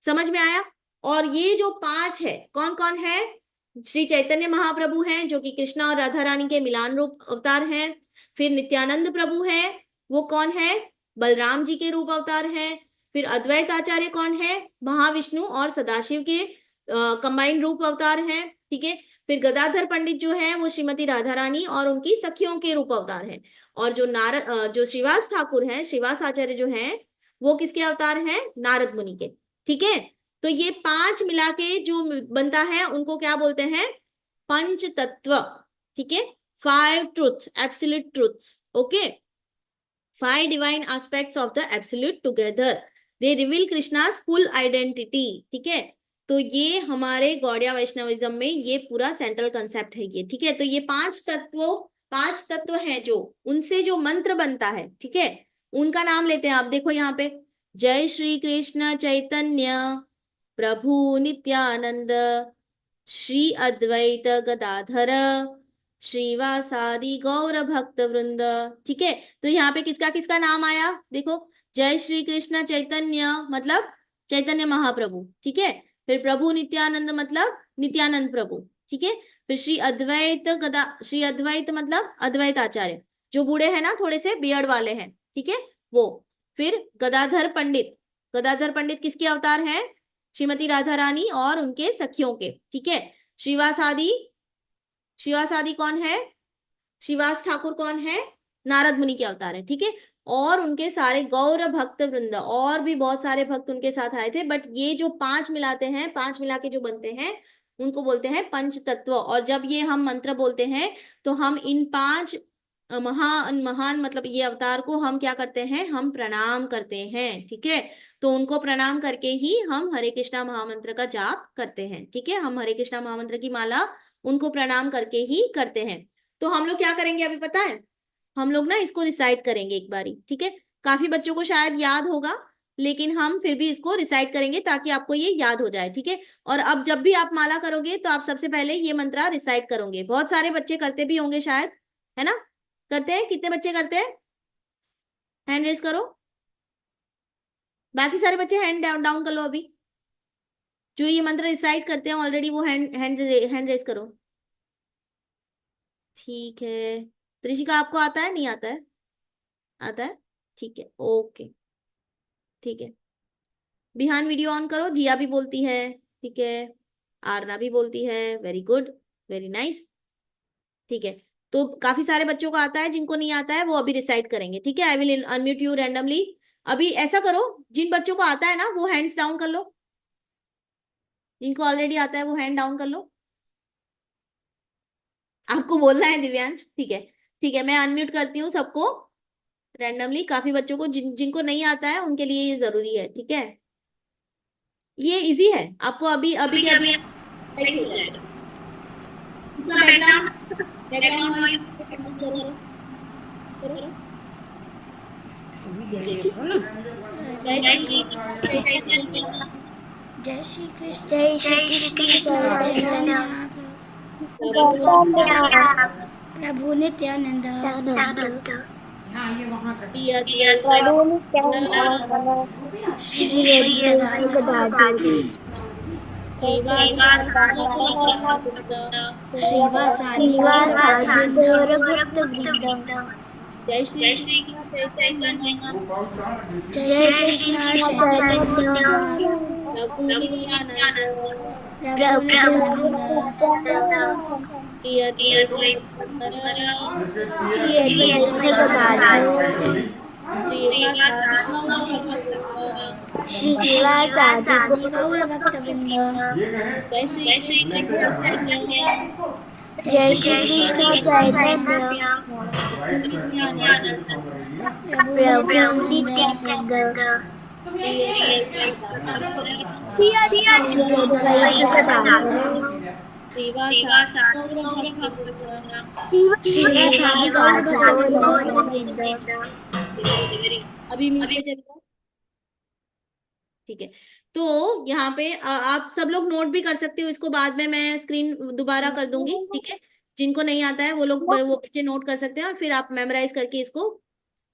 समझ में आया। और ये जो पांच है, कौन कौन है, श्री चैतन्य महाप्रभु हैं जो कि कृष्णा और राधा रानी के मिलान रूप अवतार हैं। फिर नित्यानंद प्रभु हैं, वो कौन है, बलराम जी के रूप अवतार हैं। फिर अद्वैत आचार्य कौन है, महाविष्णु और सदाशिव के कंबाइंड रूप अवतार हैं। ठीक है, फिर गदाधर पंडित जो है वो श्रीमती राधा रानी और उनकी सखियों के रूप अवतार हैं। और जो जो श्रीवास ठाकुर हैं, श्रीवास आचार्य जो हैं, वो किसके अवतार हैं, नारद मुनि के। ठीक है, तो ये पांच मिला के जो बनता है उनको क्या बोलते हैं, पंच तत्व। ठीक है, five truths, absolute truths. Okay, five divine aspects of the absolute together, they reveal Krishna's full identity. ठीक है, तो ये हमारे गौड़िया वैष्णविज्म में ये पूरा सेंट्रल कंसेप्ट है ये। ठीक है, तो ये पांच तत्व हैं जो, उनसे जो मंत्र बनता है, ठीक है, उनका नाम लेते हैं। आप देखो यहाँ पे, जय श्री कृष्ण चैतन्य प्रभु नित्यानंद श्री अद्वैत गदाधर श्रीवासादि गौर भक्त वृंद। ठीक है, तो यहाँ पे किसका किसका नाम आया, देखो, जय श्री कृष्ण चैतन्य मतलब चैतन्य महाप्रभु। ठीक है, फिर प्रभु नित्यानंद मतलब नित्यानंद प्रभु। ठीक है, फिर श्री अद्वैत मतलब अद्वैत आचार्य, जो बूढ़े हैं ना, थोड़े से बियर्ड वाले हैं। ठीक है, वो। फिर गदाधर पंडित, गदाधर पंडित किसके अवतार हैं, श्रीमती राधा रानी और उनके सखियों के। ठीक है, श्रीवास आदि, श्रीवास आदि कौन है, श्रीवास ठाकुर कौन है, नारद मुनि के अवतार है। ठीक है, और उनके सारे गौर भक्त वृंद, और भी बहुत सारे भक्त उनके साथ आए थे। बट ये जो पांच मिलाते हैं, पांच मिला के जो बनते हैं उनको बोलते हैं पंच तत्व। और जब ये हम मंत्र बोलते हैं तो हम इन पांच महान महान मतलब ये अवतार को हम क्या करते हैं, हम प्रणाम करते हैं। ठीक है, तो उनको प्रणाम करके ही हम हरे कृष्णा महामंत्र का जाप करते हैं। ठीक है, हम हरे कृष्णा महामंत्र की माला उनको प्रणाम करके ही करते हैं। तो हम लोग क्या करेंगे अभी पता है, हम लोग ना इसको रिसाइट करेंगे एक बारी। ठीक है, काफी बच्चों को शायद याद होगा, लेकिन हम फिर भी इसको रिसाइट करेंगे ताकि आपको ये याद हो जाए। ठीक है, और अब जब भी आप माला करोगे तो आप सबसे पहले ये मंत्र रिसाइट करोगे। बहुत सारे बच्चे करते भी होंगे शायद, है ना, करते हैं, कितने बच्चे करते हैं, हैंड रेज करो। बाकी सारे बच्चे हैंड डाउन डाउन कर लो अभी, जो ये मंत्र रिसाइट करते हैं ऑलरेडी वो हैंड रेज करो। ठीक है, त्रिशिका आपको आता है, नहीं आता है, आता है, ठीक है, ओके, ठीक है। बिहान वीडियो ऑन करो, जिया भी बोलती है, ठीक है, आरना भी बोलती है, वेरी गुड, वेरी नाइस। ठीक है, तो काफी सारे बच्चों को आता है, जिनको नहीं आता है वो अभी रिसाइट करेंगे। ठीक है, आई विल अनम्यूट यू रैंडमली। अभी ऐसा करो, जिन बच्चों को आता है ना वो हैंड्स डाउन कर लो, जिनको ऑलरेडी आता है वो हैंड डाउन कर लो। आपको बोलना है दिव्यांश, ठीक है, ठीक है, मैं अनम्यूट करती हूँ सबको रैंडमली। काफी बच्चों को जिनको नहीं आता है उनके लिए ये जरूरी है। ठीक है, ये इजी है, आपको अभी अभी के अभी सही हो जाएगा। इसका बैकग्राउंड, बैकग्राउंड नॉइज करो करो। देखिए, जय अरे श्री कृष्ण चैतन्य जय श्री कृष्ण जय श्री जय श्री कृष्ण कृष्ण चैतन्य चैतन्य प्रभु नित्यानंद, प्रभु नित्यानंद नित्यानंद श्री प्रभु अद्वैत नित्यानंद श्री श्री अद्वैत अद्वैत गदाधर गदाधर श्रीवासादि गौरभक्त, श्रीवासादि श्रीवासादि गौरभक्तवृंद गौर भक्त वृंद जय श्री कृष्ण चैतन्य जय जय श्री श्री कृष्ण कृष्ण चैतन्य चैतन्य प्रभु नित्यानंद प्रभु प्रभु नित्यानंद नित्यानंद श्री अद्वैत गदाधर श्री श्री अद्वैत अद्वैत गदाधर गदाधर श्रीवासादि गौरभक्त, श्रीवासादि श्रीवासादि गौर भक्त गौरभक्तवृंद वृंद जय श्री कृष्ण चैतन्य जय जय श्री श्री कृष्ण कृष्ण चैतन्य चैतन्य प्रभु नित्यानंद प्रभु प्रभु नित्यानंद नित्यानंद श्री अद्वैत गदाधर श्री श्री अद्वैत अद्वैत गदाधर गदाधर श्रीवासादि गौरभक्त, श्रीवासादि श्रीवासादि गौर गौरभक्तवृंद भक्त वृंद वेरी अभी म्यूट पे चले जाओ। ठीक है, तो यहाँ पे आप सब लोग नोट भी कर सकते हो इसको, बाद में मैं स्क्रीन दोबारा कर दूंगी, ठीक है। जिनको नहीं आता है वो लोग, वो बच्चे नोट कर सकते हैं और फिर आप मेमोराइज करके इसको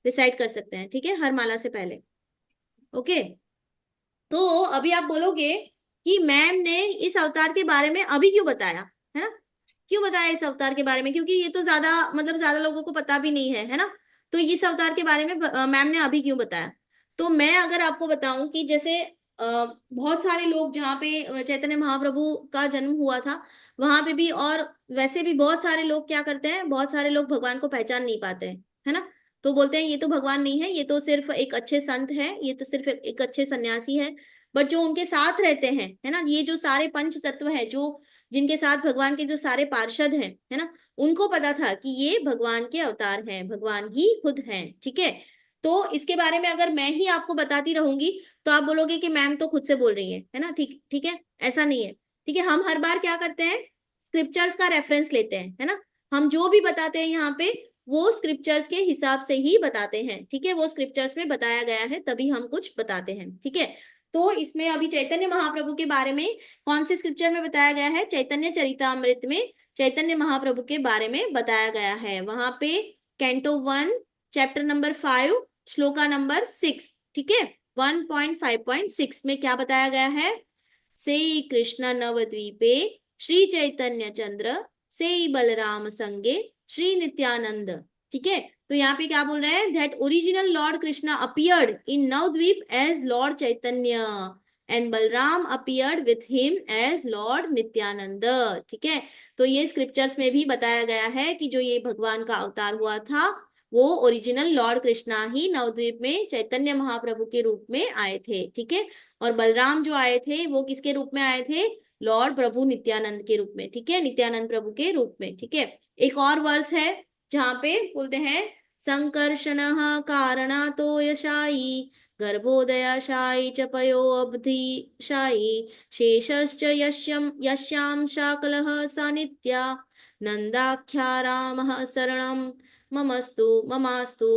रिसाइट कर सकते हैं, ठीक है, हर माला से पहले। ओके, तो अभी आप बोलोगे कि मैम ने इस अवतार के बारे में अभी क्यों बताया, है ना। क्यों बताया इस अवतार के बारे में, क्योंकि ये तो ज्यादा मतलब ज्यादा लोगों को पता भी नहीं है ना। तो इस अवतार के बारे में मैम ने अभी क्यों बताया। तो मैं अगर आपको बताऊं कि जैसे बहुत सारे लोग जहाँ पे चैतन्य महाप्रभु का जन्म हुआ था वहां पे भी, और वैसे भी बहुत सारे लोग क्या करते हैं, बहुत सारे लोग भगवान को पहचान नहीं पाते हैं, है ना। तो बोलते हैं ये तो भगवान नहीं है, ये तो सिर्फ एक अच्छे संत है, ये तो सिर्फ एक अच्छे सन्यासी है। बट जो उनके साथ रहते हैं, है ना, ये जो सारे पंच तत्व है, जो जिनके साथ भगवान के जो सारे पार्षद हैं, है ना, उनको पता था कि ये भगवान के अवतार हैं, भगवान ही खुद हैं, ठीक है। तो इसके बारे में अगर मैं ही आपको बताती रहूंगी तो आप बोलोगे कि मैम तो खुद से बोल रही है ना। ठीक ठीक है, ऐसा नहीं है, ठीक है। हम हर बार क्या करते हैं, स्क्रिप्चर्स का रेफरेंस लेते हैं, है ना। हम जो भी बताते हैं यहाँ पे वो स्क्रिप्चर्स के हिसाब से ही बताते हैं, ठीक है। वो स्क्रिप्चर्स में बताया गया है तभी हम कुछ बताते हैं, ठीक है। तो इसमें अभी चैतन्य महाप्रभु के बारे में कौन से स्क्रिप्चर में बताया गया है, चैतन्य चरितामृत में चैतन्य महाप्रभु के बारे में बताया गया है। वहां पे canto 1 chapter number 5 shloka number 6, ठीक है, 1.5.6 में क्या बताया गया है, से कृष्ण नवद्वीपे श्री चैतन्य चंद्र से बलराम संगे श्री नित्यानंद, ठीक है। तो यहाँ पे क्या बोल रहे हैं, that original lord Krishna appeared in Navadwip as lord Chaitanya and Balaram appeared with him as lord Nityananda, ठीक है। तो ये स्क्रिप्चर्स में भी बताया गया है कि जो ये भगवान का अवतार हुआ था वो ओरिजिनल लॉर्ड कृष्णा ही नवद्वीप में चैतन्य महाप्रभु के रूप में आए थे, ठीक है। और बलराम जो आए थे वो किसके रूप में आए थे, लॉर्ड प्रभु नित्यानंद के रूप में, ठीक है, नित्यानंद प्रभु के रूप में, ठीक है। एक और वर्स है जहां पे बोलते हैं संकर्षण कारणातो यशाई गर्भोदयाशाई च पयोऽब्धिशायी शेषश्च यस्यां शाकलः स नित्या नंदाख्या रामः शरणं ममस्तु ममास्तु।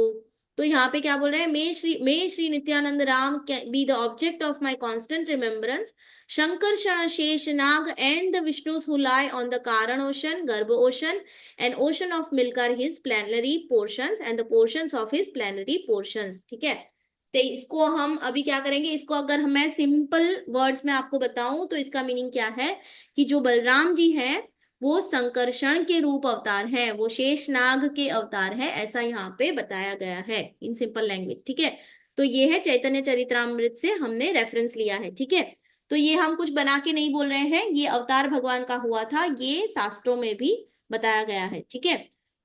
तो यहाँ पे क्या बोल रहे हैं, may Shri Nityananda Ram be the object of my constant remembrance, Shankar Shesh Nag and the Vishnus who lie on the Karana ocean Garbha ocean and ocean of milk are his plenary portions and the portions of his plenary portions, ठीक है। तो इसको हम अभी क्या करेंगे, इसको अगर मैं सिंपल वर्ड्स में आपको बताऊं तो इसका मीनिंग क्या है कि जो बलराम जी हैं वो संकर्षण के रूप अवतार है, वो शेषनाग के अवतार है, ऐसा यहाँ पे बताया गया है इन सिंपल लैंग्वेज, ठीक है। तो ये है चैतन्य चरितामृत से हमने रेफरेंस लिया है, ठीक है। तो ये हम कुछ बना के नहीं बोल रहे हैं, ये अवतार भगवान का हुआ था, ये शास्त्रों में भी बताया गया है, ठीक है।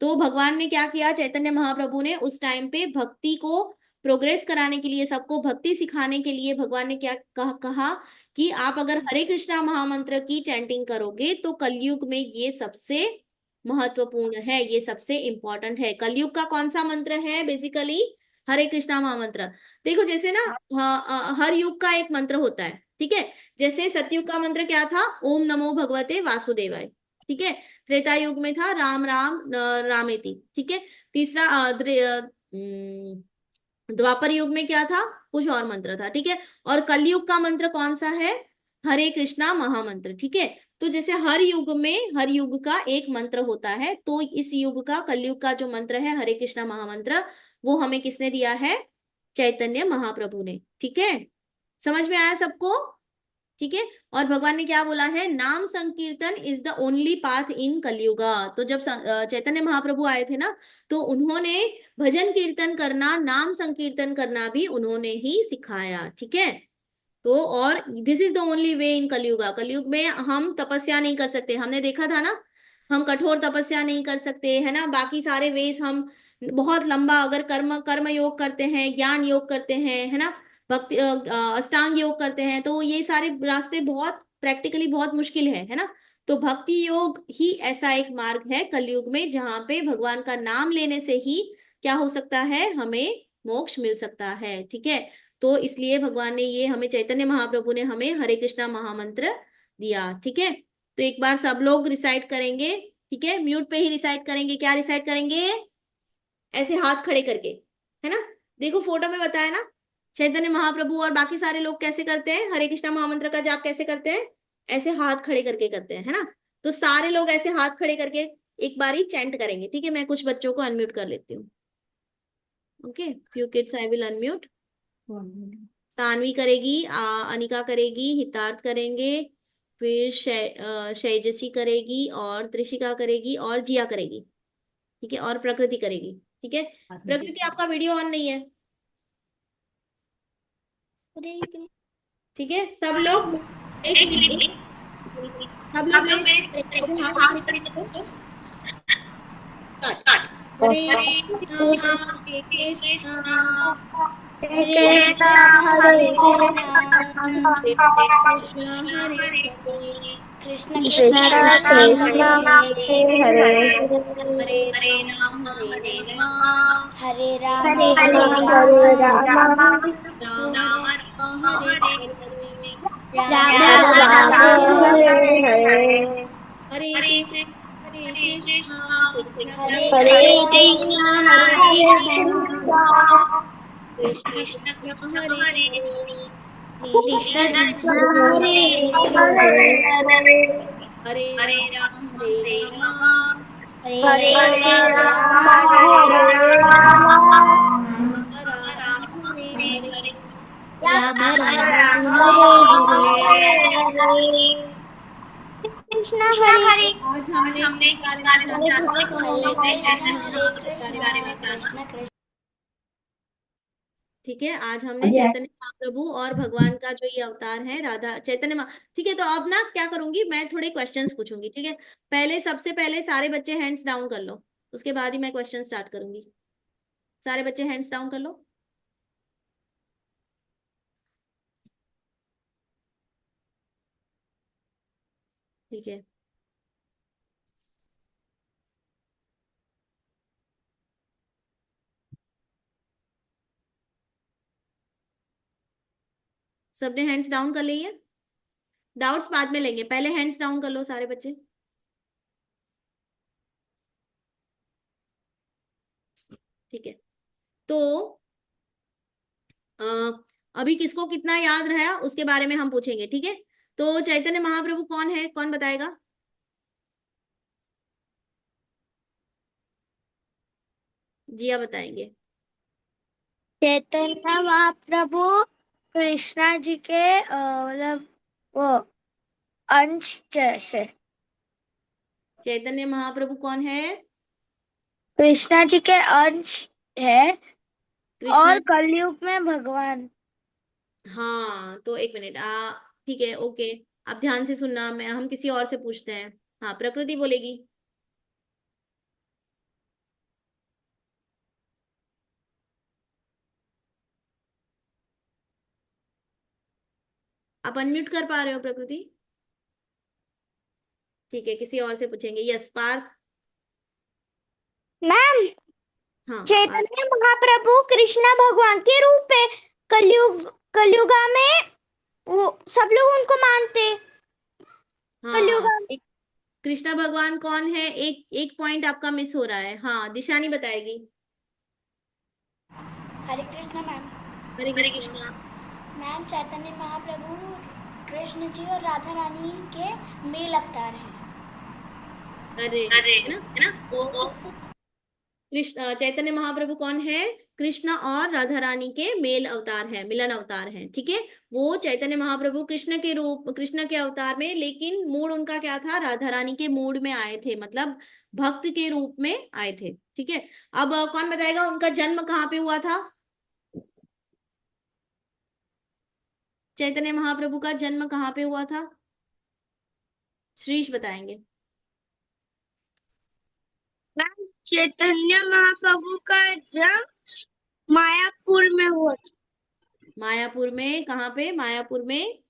तो भगवान ने क्या किया, चैतन्य महाप्रभु ने उस टाइम पे भक्ति को प्रोग्रेस कराने के लिए, सबको भक्ति सिखाने के लिए भगवान ने क्या कहा कि आप अगर हरे कृष्णा महामंत्र की चैंटिंग करोगे तो कलयुग में ये सबसे महत्वपूर्ण है, ये सबसे इंपॉर्टेंट है। कलयुग का कौन सा मंत्र है, बेसिकली हरे कृष्णा महामंत्र। देखो जैसे ना हर युग का एक मंत्र होता है, ठीक है। जैसे सतयुग का मंत्र क्या था, ओम नमो भगवते वासुदेवाय, ठीक है। त्रेता युग में था राम राम रामेति, ठीक है। तीसरा द्वापर युग में क्या था, कुछ और मंत्र था, ठीक है। और कलयुग का मंत्र कौन सा है, हरे कृष्णा महामंत्र, ठीक है। तो जैसे हर युग में हर युग का एक मंत्र होता है, तो इस युग का कलयुग का जो मंत्र है हरे कृष्णा महामंत्र, वो हमें किसने दिया है, चैतन्य महाप्रभु ने, ठीक है। समझ में आया सबको, ठीक है। और भगवान ने क्या बोला है, नाम संकीर्तन इज द ओनली पाथ इन कलयुगा। तो जब चैतन्य महाप्रभु आए थे ना, तो उन्होंने भजन कीर्तन करना, नाम संकीर्तन करना भी उन्होंने ही सिखाया, ठीक है। तो और this is the only way in Kaliyuga. Kaliyuga में हम तपस्या नहीं कर सकते, हमने देखा था ना, हम कठोर तपस्या नहीं कर सकते है ना, बाकी सारे वेज हम बहुत लंबा, अगर कर्म कर्म योग करते हैं, ज्ञान योग करते हैं, है ना, भक्ति अष्टांग योग करते हैं, तो ये सारे रास्ते बहुत प्रैक्टिकली बहुत मुश्किल है ना। तो भक्ति योग ही ऐसा एक मार्ग है कलयुग में, जहां पे भगवान का नाम लेने से ही क्या हो सकता है, हमें मोक्ष मिल सकता है, ठीक है। तो इसलिए भगवान ने ये हमें, चैतन्य महाप्रभु ने हमें हरे कृष्णा महामंत्र दिया, ठीक है। तो एक बार सब लोग रिसाइट करेंगे, ठीक है, म्यूट पे ही रिसाइट करेंगे। क्या रिसाइट करेंगे, ऐसे हाथ खड़े करके, है ना। देखो फोटो में बताया ना, चैतन्य महाप्रभु और बाकी सारे लोग कैसे करते हैं, हरे कृष्णा महामंत्र का जाप कैसे करते हैं, ऐसे हाथ खड़े करके करते हैं, है ना। तो सारे लोग ऐसे हाथ खड़े करके एक बारी चैंट करेंगे, ठीक है। मैं कुछ बच्चों को अनम्यूट कर लेती हूँ। Okay, few kids I will unmute. Saanvi करेगी, अनिका करेगी, हितार्थ करेंगे, फिर शैजसी करेगी, और त्रिशिका करेगी, और जिया करेगी, ठीक है, और प्रकृति करेगी, ठीक है। प्रकृति आपका वीडियो ऑन नहीं है, ठीक है। सब लोग एक मिनट, सब लोग मेरे साथ ऐसे हाथ खड़े करके स्टार्ट। हरे कृष्णा हरे कृष्णा कृष्णा हरे हरे कृष्णा हरे हरे कृष्ण कृष्ण कृष्ण हरे कृष्ण हरे हरे हरे राम हरे राम हरे राम हरे हरे राम राम हरे राम राम राम हरे हरे राम राम राम राम हरे हरे हरे हरे हरे कृष्णा कृष्ण हरे हरे कृष्ण कृष्ण कृष्णा हरे हरे कृष्ण कृष्णा कृष्ण कृष्ण हरे हरे कृष्ण कृष्ण कृष्ण कृष्ण हरे हरे हरे हरे हरे राम हरे राम हरे हरे राम हरे राम राम हरे राम राम हरे हरे राम राम राम राम हरे हरे हरे हरे कृष्ण हरे आज हमने किस बारे में हरे जाना, हरे कृष्ण चैतन्य हरे महाप्रभु के बारे कृष्ण में जाना, कृष्ण कृष्ण ठीक है। आज हमने चैतन्य महाप्रभु और भगवान का जो ये अवतार है राधा चैतन्य ठीक है। तो अब ना क्या करूंगी, मैं थोड़े क्वेश्चंस पूछूंगी, ठीक है। पहले सबसे पहले सारे बच्चे हैंड्स डाउन कर लो, उसके बाद ही मैं क्वेश्चन स्टार्ट करूंगी। सारे बच्चे हैंड्स डाउन कर लो, ठीक है। सबने हैंड्स डाउन कर लिए, डाउट्स बाद में लेंगे, पहले हैंड्स डाउन कर लो सारे बच्चे, ठीक है। तो अभी किसको कितना याद रहा उसके बारे में हम पूछेंगे, ठीक है। तो चैतन्य महाप्रभु कौन है, कौन बताएगा, जिया बताएंगे। चैतन्य महाप्रभु कृष्णा जी के मतलब वो अंश जैसे। चैतन्य महाप्रभु कौन है, कृष्णा जी के अंश है कृष्णा। और कलयुग में भगवान। हाँ तो एक मिनट, ठीक है, ओके। आप ध्यान से सुनना, मैं हम किसी और से पूछते हैं। हाँ, प्रकृति बोलेगी। आप अनम्यूट कर पा रहे हो प्रकृति, ठीक है, किसी और से पूछेंगे। यस पार्थ। मैम हाँ पार्थ। चैतन्य महाप्रभु कृष्णा भगवान के रूप है कलयुगा में वो सब लोग उनको मानते। हाँ, कलयुगा। कृष्णा भगवान कौन है? एक एक पॉइंट आपका मिस हो रहा है। हाँ, दिशानी बताएगी। हरे कृष्णा मैम। हरे हरे कृष्णा। कृष्णा। मैम चैतन्य महाप्रभु कृष्ण जी और राधा रानी के मेल अवतार हैं। अरे, अरे है ना? है ना। तो तो कृष्ण चैतन्य महाप्रभु कौन है? कृष्ण और राधा रानी के मेल अवतार है, मिलन अवतार है, ठीक है। वो चैतन्य महाप्रभु कृष्ण के अवतार में, लेकिन मूड उनका क्या था? राधा रानी के मूड में आए थे, मतलब भक्त के रूप में आए थे, ठीक है। अब कौन बताएगा उनका जन्म कहाँ पे हुआ था? चैतन्य महाप्रभु का जन्म कहाँ पे हुआ था? श्रीश बताएंगे। मैम चैतन्य महाप्रभु का जन्म मायापुर में हुआ था। मायापुर में? कहाँ पे मायापुर में?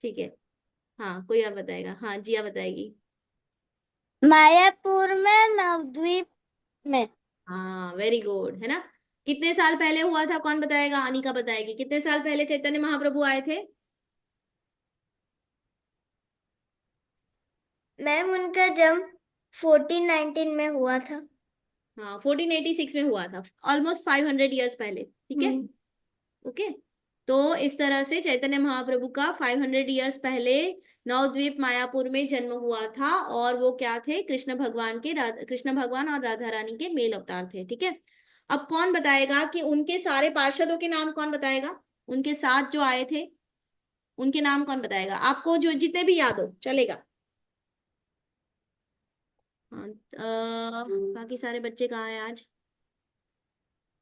ठीक है। हाँ, कोई और बताएगा? हाँ, जिया बताएगी। मायापुर में नवद्वीप में। हाँ, वेरी गुड, है ना। कितने साल पहले हुआ था? कौन बताएगा? अनिका बताएगी। कितने साल पहले चैतन्य महाप्रभु आए थे? मैम उनका जन्म 1419 में हुआ था। हाँ, 1486 में हुआ था, ऑलमोस्ट 500 ईयर्स पहले, ठीक है। ओके। तो इस तरह से चैतन्य महाप्रभु का 500 ईयर्स पहले नवद्वीप मायापुर में जन्म हुआ था, और वो क्या थे? कृष्ण भगवान और राधा रानी के मेल अवतार थे, ठीक है। अब कौन बताएगा कि उनके सारे पार्षदों के नाम? कौन बताएगा? उनके साथ जो आए थे उनके नाम कौन बताएगा? आपको जो जितने भी याद हो चलेगा। हाँ, बाकी सारे बच्चे कहाँ हैं आज?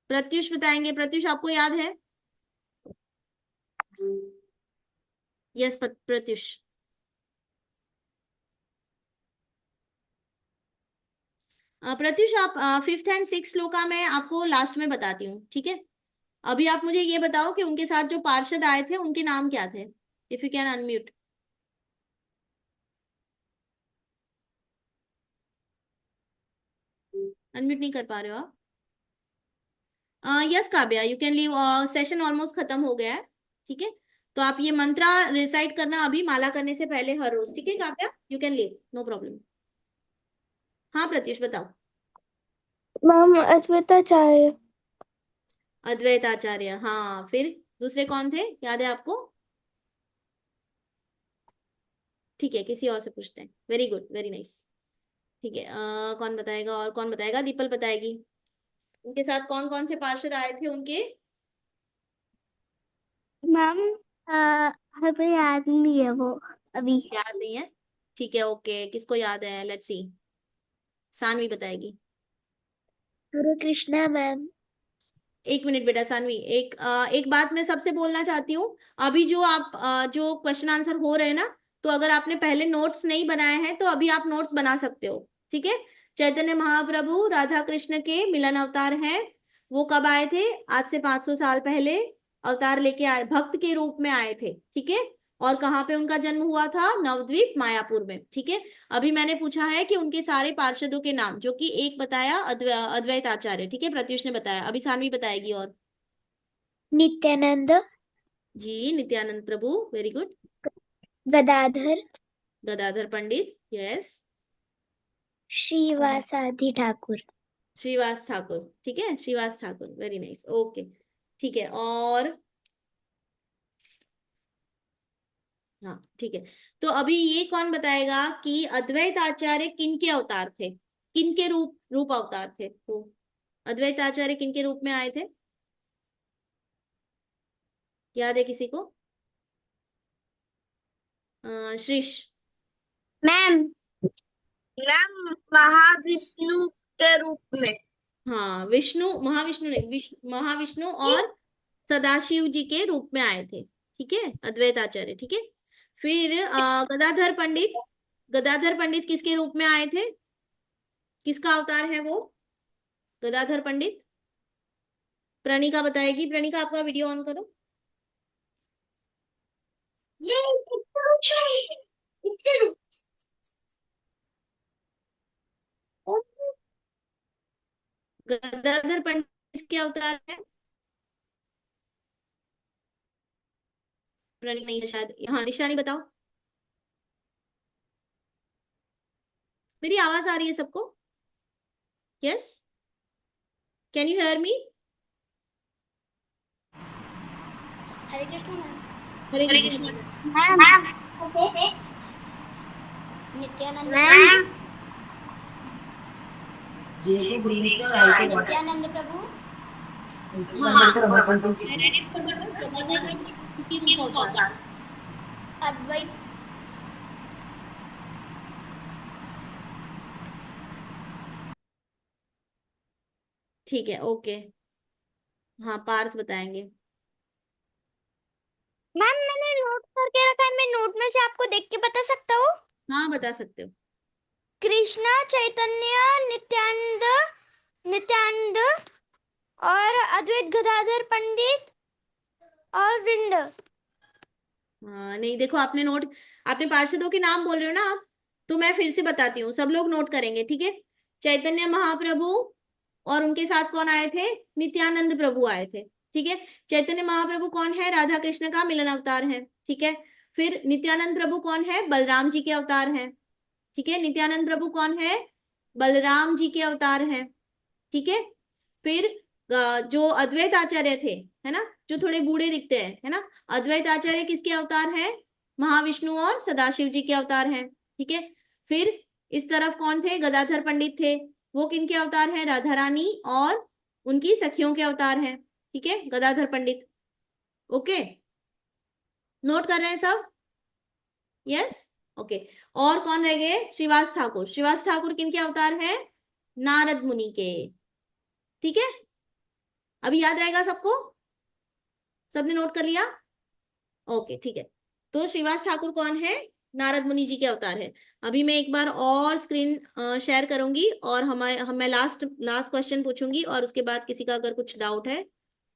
प्रत्युष बताएंगे। प्रत्युष, आपको याद है? यस, प्रत्युष। प्रत्युष, आप फिफ्थ एंड सिक्स श्लोका मैं आपको लास्ट में बताती हूँ, ठीक है। अभी आप मुझे ये बताओ कि उनके साथ जो पार्षद आए थे उनके नाम क्या थे? If you can unmute. Unmute नहीं कर पा रहे हो आप? Yes Kavya, you can leave. Session almost खत्म हो गया है, ठीक है। तो आप ये मंत्रा रिसाइट करना अभी माला करने से पहले हर रोज, ठीक है Kavya? You can leave, no problem. हाँ प्रत्युष बताओ। मैम अद्वैताचार्य। अद्वैत आचार्य, हाँ। फिर दूसरे कौन थे, याद है आपको? ठीक है, किसी और से पूछते हैं। Very good, very nice. ठीक है, कौन बताएगा? और कौन बताएगा? दीपल बताएगी। उनके साथ कौन कौन से पार्षद आए थे उनके? मैम हमें याद नहीं है वो अभी। याद नहीं है? ठीक है, ओके। किसको याद है? Let's see. सानवी बताएगी। हरे कृष्णा मैम। एक मिनट बेटा सानवी, एक बात मैं सबसे बोलना चाहती हूँ। अभी जो आप जो क्वेश्चन आंसर हो रहे हैं ना, तो अगर आपने पहले नोट्स नहीं बनाए हैं तो अभी आप नोट्स बना सकते हो, ठीक है। चैतन्य महाप्रभु राधा कृष्ण के मिलन अवतार हैं। वो कब आए थे? आज से 500 साल पहले अवतार लेके आए, भक्त के रूप में आए थे, ठीक है। और कहाँ पे उनका जन्म हुआ था? नवद्वीप मायापुर में, ठीक है। अभी मैंने पूछा है कि उनके सारे पार्षदों के नाम, जो कि एक बताया अद्वैत आचार्य, ठीक है, प्रत्युष ने बताया। अभी सानवी बताएगी। और नित्यानंद। जी, नित्यानंद प्रभु, वेरी गुड। गदाधर। गदाधर पंडित, यस। श्रीवासादि ठाकुर। श्रीवास ठाकुर, ठीक है, Shrivas Thakur, very nice, okay. ठीक है, और हाँ, ठीक है। तो अभी ये कौन बताएगा कि अद्वैत आचार्य किन के अवतार थे? किन के रूप रूप अवतार थे वो? अद्वैत आचार्य किन के रूप में आए थे? याद है किसी को? श्रीश। मैम मैम महाविष्णु के रूप में। हाँ, महाविष्णु नहीं, महाविष्णु और सदाशिव जी के रूप में आए थे, ठीक है, अद्वैत आचार्य, ठीक है। फिर गदाधर पंडित किसके रूप में आए थे? किसका अवतार है वो गदाधर पंडित? प्रणिका बताएगी। प्रणिका, आपका वीडियो ऑन करो। गदाधर पंडित किसके अवतार है? प्रणीत नहीं है शायद। हाँ निशानी बताओ। मेरी आवाज आ रही है सबको? Yes, can you hear me? Hare Krishna ma'am. Hare Krishna. Nityananda ma'am Nityananda Prabhu. हाँ, गदाधर की रूप अवतार। अद्वैत। ठीक है, ओके। हाँ, पार्थ बताएंगे। मैम मैंने नोट करके रखा है, मैं नोट में से आपको देख के बता सकता हूँ। हाँ, बता सकते हो। कृष्णा, चैतन्य, नित्यानंद, नित्यानंद और अद्वैत गदाधर पंडित और वृंद। हाँ नहीं, देखो आपने नोट, आपने पार्षदों के नाम बोल रहे हो ना आप, तो मैं फिर से बताती हूँ, सब लोग नोट करेंगे, ठीक है। चैतन्य महाप्रभु और उनके साथ कौन आए थे? नित्यानंद प्रभु आए थे, ठीक है। चैतन्य महाप्रभु कौन है? राधा कृष्ण का मिलन अवतार है, ठीक है। फिर नित्यानंद प्रभु कौन है? बलराम जी के अवतार हैं, ठीक है। नित्यानंद प्रभु कौन है? बलराम जी के अवतार हैं, ठीक है। फिर जो अद्वैत आचार्य थे, है ना, जो थोड़े बूढ़े दिखते हैं, है ना, अद्वैत आचार्य किसके अवतार है? महाविष्णु और सदाशिव जी के अवतार हैं, ठीक है। फिर इस तरफ कौन थे? गदाधर पंडित थे, वो किनके अवतार हैं? राधा रानी और उनकी सखियों के अवतार हैं, ठीक है, गदाधर पंडित। ओके, नोट कर रहे हैं सब? Yes, okay. और कौन रह गए? श्रीवास ठाकुर। श्रीवास ठाकुर किनके अवतार हैं? नारद मुनि के, ठीक है। अभी याद रहेगा सबको? सबने नोट कर लिया? ओके, ठीक है। तो श्रीवास ठाकुर कौन है? नारद मुनि जी के अवतार है। अभी मैं एक बार और स्क्रीन शेयर करूंगी और मैं लास्ट लास्ट क्वेश्चन पूछूंगी और उसके बाद किसी का अगर कुछ डाउट है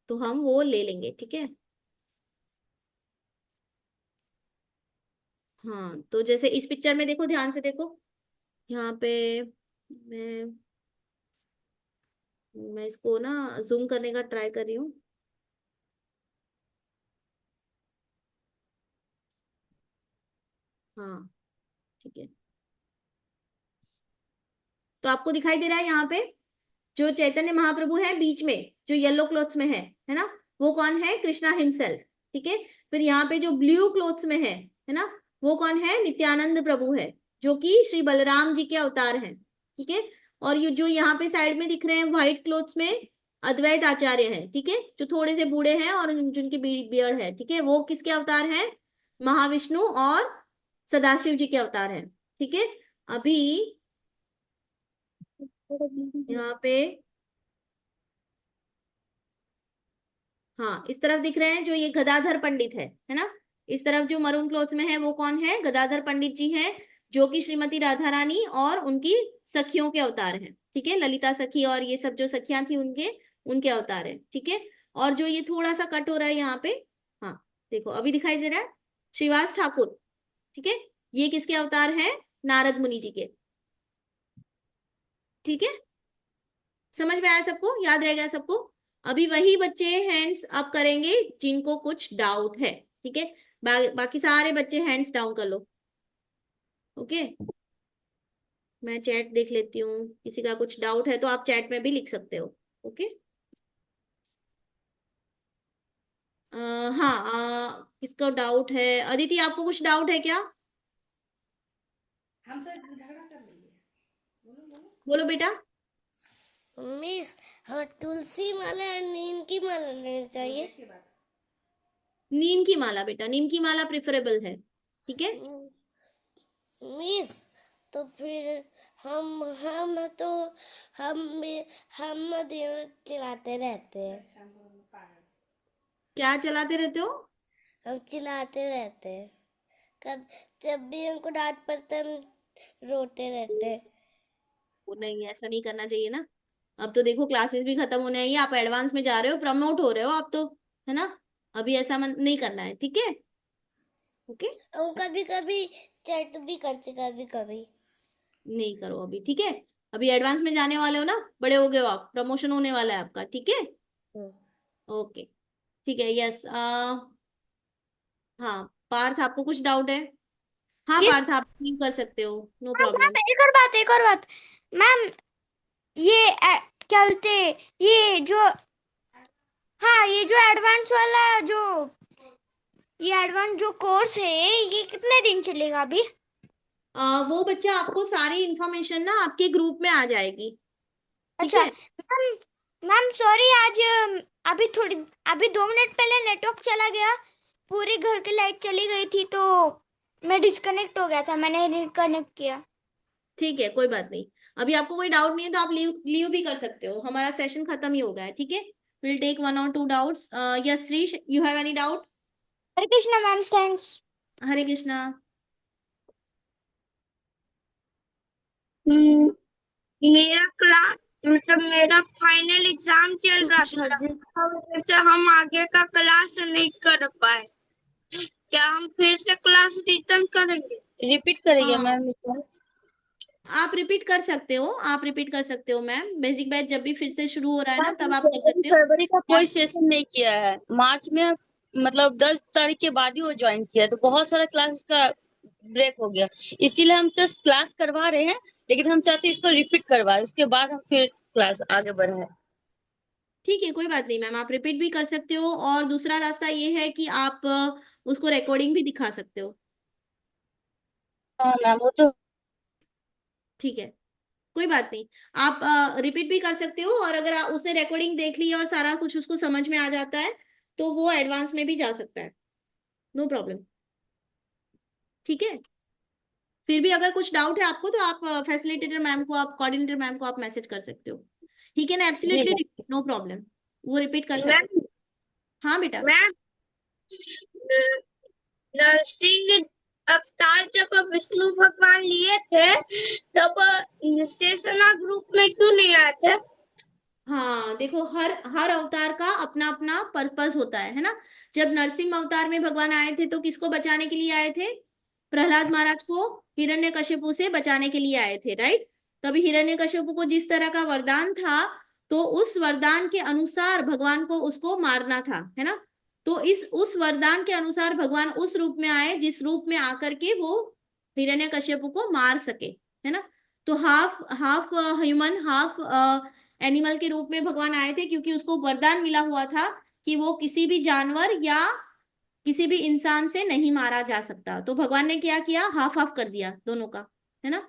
तो हम वो ले लेंगे, ठीक है। हाँ, तो जैसे इस पिक्चर में देखो, ध्यान से देखो, यहाँ पे मैं मैं इसको ना जूम करने का ट्राई कर रही हूँ। हाँ, ठीक है। तो आपको दिखाई दे रहा है यहाँ पे जो चैतन्य महाप्रभु है बीच में, जो येलो क्लोथ्स में है ना, वो कौन है? कृष्णा हिमसेल्फ, ठीक है। फिर यहाँ पे जो ब्लू क्लोथ्स में है ना, वो कौन है? नित्यानंद प्रभु है, जो कि श्री बलराम जी के अवतार हैं, ठीक है। और ये जो यहाँ पे साइड में दिख रहे हैं व्हाइट क्लोथ्स में, अद्वैत आचार्य है, ठीक है, जो थोड़े से बूढ़े हैं और जिनकी बियर्ड है, ठीक है, वो किसके अवतार हैं? महाविष्णु और सदाशिव जी के अवतार हैं, ठीक है। अभी यहाँ पे, हाँ, इस तरफ दिख रहे हैं जो ये गदाधर पंडित है ना, इस तरफ जो मरून क्लॉथ में है वो कौन है? गदाधर पंडित जी हैं, जो कि श्रीमती राधा रानी और उनकी सखियों के अवतार हैं, ठीक है। ललिता सखी और ये सब जो सखियां थी उनके उनके अवतार हैं, ठीक है। और जो ये थोड़ा सा कट हो रहा है यहाँ पे, हाँ देखो अभी दिखाई दे रहा है, श्रीवास ठाकुर, ठीक है, ये किसके अवतार हैं? नारद मुनि जी के, ठीक है। समझ में आया सबको? याद रहेगा सबको? अभी वही बच्चे हैंड्स अप करेंगे जिनको कुछ डाउट है, ठीक है। बाकी सारे बच्चे हैंड्स डाउन कर लो, ओके। मैं चैट देख लेती हूँ, किसी का कुछ डाउट है तो आप चैट में भी लिख सकते हो, ओके। हाँ, किसको डाउट है? अदिति, आपको कुछ डाउट है क्या? हमसे झगड़ा कर रही है। बोलो बेटा। मिस, हमें तुलसी माला और नीम की माला लेनी चाहिए। नीम की माला बेटा, नीम की माला प्रिफरेबल है, ठीक है। मिस, तो फिर हम तो हम भी हम दिन चिल्लाते रहते हैं। क्या चलाते रहते हो? हम चिल्लाते रहते हैं, कब जब भी हमको डांट पड़ता है हम रोते रहते हैं। वो नहीं, ऐसा नहीं करना चाहिए ना। अब तो देखो क्लासेस भी खत्म होने आई है, आप एडवांस में जा रहे हो, प्रमोट हो रहे हो आप तो, है ना। अभी ऐसा नहीं करना है, ठीक है, ओके। हम कभी कभी चैट भी करते, कभी कभी। नहीं करो अभी, ठीक है। अभी एडवांस में जाने वाले हो ना, बड़े हो गए हो आप, प्रमोशन होने वाला है आपका, ठीक है। ओके, ठीक है। यस, हाँ पार्थ, आपको कुछ डाउट है? हाँ ये पार्थ, आप लीव कर सकते हो, नो मैम प्रॉब्लम। एक और बात मैम, ये क्या बोलते, ये जो, हाँ ये जो एडवांस वाला जो, ये एडवांस जो कोर्स है ये कितने दिन चलेगा अभी? वो बच्चा आपको सारी इंफॉर्मेशन ना आपके ग्रुप में आ जाएगी, ठीक अच्छा है। मैम, मैम सॉरी आज अभी थोड़ी, अभी 2 मिनट पहले नेटवर्क चला गया, पूरी घर की लाइट चली गई थी तो मैं डिस्कनेक्ट हो गया था, मैंने रिकनेक्ट किया। ठीक है, कोई बात नहीं। अभी आपको कोई डाउट नहीं है तो आप लीव लीव भी कर सकते हो, हमारा सेशन खत्म ही हो गया है, ठीक है। Will take 1 or 2 doubts. Yes Shrish, you have any doubt? Hare Krishna ma'am, thanks. Hare Krishna. Hmm, मेरा क्लास मतलब मेरा फाइनल एग्जाम चल रहा था, जिसकी वजह से हम आगे का क्लास नहीं कर पाए। क्या हम फिर से क्लास रिटर्न करेंगे, रिपीट करेंगे हाँ, मैम क्लास? आप रिपीट कर सकते हो, आप रिपीट कर सकते हो मैम। बेसिक बैच जब भी फिर से शुरू हो रहा है ना मैम तब आप कर फरवरी सकते हो। फरवरी का या कोई सेशन नहीं किया है, मार्च में मतलब 10 तारीख के बाद ही वो ज्वाइन किया, तो बहुत सारा क्लास का ब्रेक हो गया। इसीलिए हम जस्ट क्लास करवा रहे हैं, लेकिन हम चाहते हैं इसको रिपीट करवाए, उसके बाद हम फिर क्लास आगे बढ़ाए। ठीक है, कोई बात नहीं मैम, आप रिपीट भी कर सकते हो, और दूसरा रास्ता ये है कि आप उसको रिकॉर्डिंग भी दिखा सकते हो। हाँ मैम, वो तो ठीक है, कोई बात नहीं। आप रिपीट भी कर सकते हो, और अगर उसने रिकॉर्डिंग देख ली और सारा कुछ उसको समझ में आ जाता है तो वो एडवांस में भी जा सकता है, नो प्रॉब्लम, ठीक है। फिर भी अगर कुछ डाउट है आपको तो आप फैसिलिटेटर मैम को, आप कोऑर्डिनेटर मैम को आप मैसेज कर सकते हो। ही कैन जी एब्सोल्युटली रिपीट, नो प्रॉब्लम, वो रिपीट कर सकते मैम। हो। हाँ बेटा। मैम नरसिंह अवतार जब विष्णु भगवान लिए थे तब शेषनाग ग्रुप में क्यों नहीं आए थे? हाँ देखो, हर हर अवतार का अपना अपना पर्पस होता है ना। जब नरसिंह अवतार में भगवान आए थे तो किसको बचाने के लिए आए थे? प्रहलाद महाराज को हिरण्यकशिपु से बचाने के लिए आए थे, राइट। तभी हिरण्यकशिपु को जिस तरह का वरदान था, तो उस वरदान के अनुसार भगवान को उसको मारना था, है ना। तो इस उस वरदान के अनुसार भगवान उस रूप में आए जिस रूप में आकर के वो हिरण्यकशिपु को मार सके, है ना। तो half half human half animal के रूप में भगवान आए थे, क्योंकि उसको वरदान मिला हुआ था कि वो किसी भी जानवर या किसी भी इंसान से नहीं मारा जा सकता। तो भगवान ने क्या किया, हाफ हाफ कर दिया दोनों का, है ना।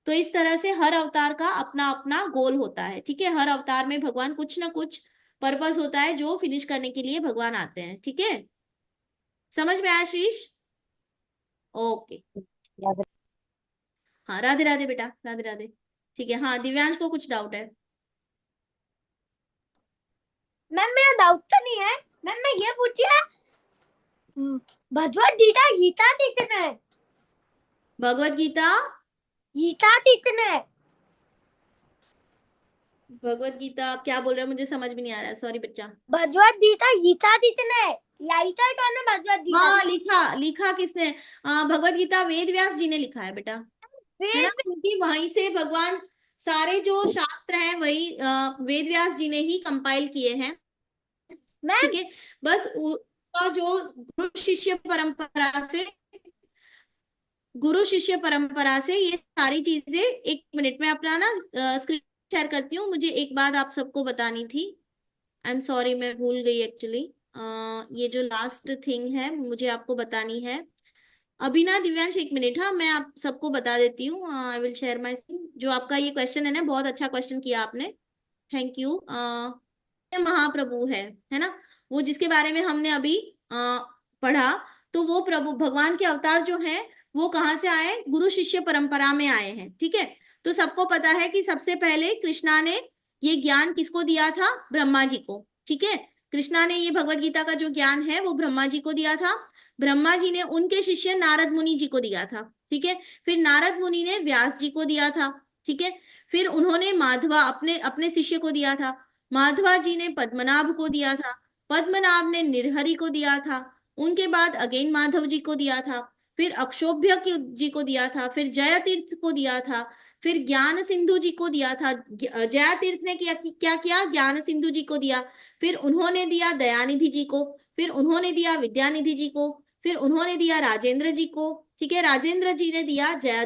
तो इस तरह से हर अवतार का अपना अपना गोल होता है, ठीक है। हर अवतार में भगवान कुछ ना कुछ पर्पस होता है जो फिनिश करने के लिए भगवान आते हैं, ठीक है। समझ में आया शीश? ओके। याद हाँ, राधे राधे बेटा, राधे राधे। ठीक है, हाँ दिव्यांश को कुछ डाउट है? मैम मेरा डाउट तो नहीं है मैम, मैं ये पूछिए, भगवत गीता गीता कितने है? भगवत गीता, गीता कितने है? भगवत गीता आप क्या बोल रहे हो, मुझे समझ में नहीं आ रहा है, सॉरी बच्चा। भगवत गीता गीता कितने है? लाइता है कौन है भगवत गीता? हाँ, लिखा लिखा किसने? भगवत गीता वेद व्यास जी ने लिखा है बेटा, है ना। वेद। क्योंकि वहीं से भगवान सारे जो शास्त्र हैं वही वेद व्यास जी ने ही कंपाइल किए हैं, ठीक मैम है। बस उसका जो गुरु शिष्य परंपरा से ये सारी चीजें, एक मिनट में अपना ना स्क्रीन शेयर करती हूँ, मुझे एक बात आप सबको बतानी थी। आई एम सॉरी, मैं भूल गई एक्चुअली। ये जो लास्ट थिंग है मुझे आपको बतानी है अभी ना दिव्यांश, एक मिनट, हाँ मैं आप सबको बता देती हूँ। I will share my screen. जो आपका ये क्वेश्चन है ना, बहुत अच्छा क्वेश्चन किया आपने, थैंक यू। महाप्रभु है ना, वो जिसके बारे में हमने अभी पढ़ा। तो वो प्रभु भगवान के अवतार जो हैं वो कहाँ से आए? गुरु शिष्य परंपरा में आए हैं, ठीक है। तो सबको पता है कि सबसे पहले कृष्णा ने ये ज्ञान किसको दिया था? ब्रह्मा जी को, ठीक है। कृष्णा ने ये भगवत गीता का जो ज्ञान है वो ब्रह्मा जी को दिया था। ब्रह्मा जी ने उनके शिष्य नारद मुनि जी को दिया था, ठीक है। फिर नारद मुनि ने व्यास जी को दिया था, ठीक है। फिर उन्होंने माधवा अपने अपने शिष्य को दिया था। माधवा जी ने पद्मनाभ को दिया था। पद्मनाभ ने निर्हरि को दिया था। उनके बाद अगेन माधव जी को दिया था। फिर अक्षोभ्य जी को दिया था। फिर जयतीर्थ को दिया था। फिर ज्ञान सिंधु जी को दिया था, जया तीर्थ ने क्या किया, ज्ञान सिंधु जी को दिया। फिर उन्होंने दिया दयानिधि जी को, फिर उन्होंने दिया विद्यानिधि जी को, फिर उन्होंने दिया राजेंद्र जी को, ठीक है, राजेंद्र जी ने दिया जय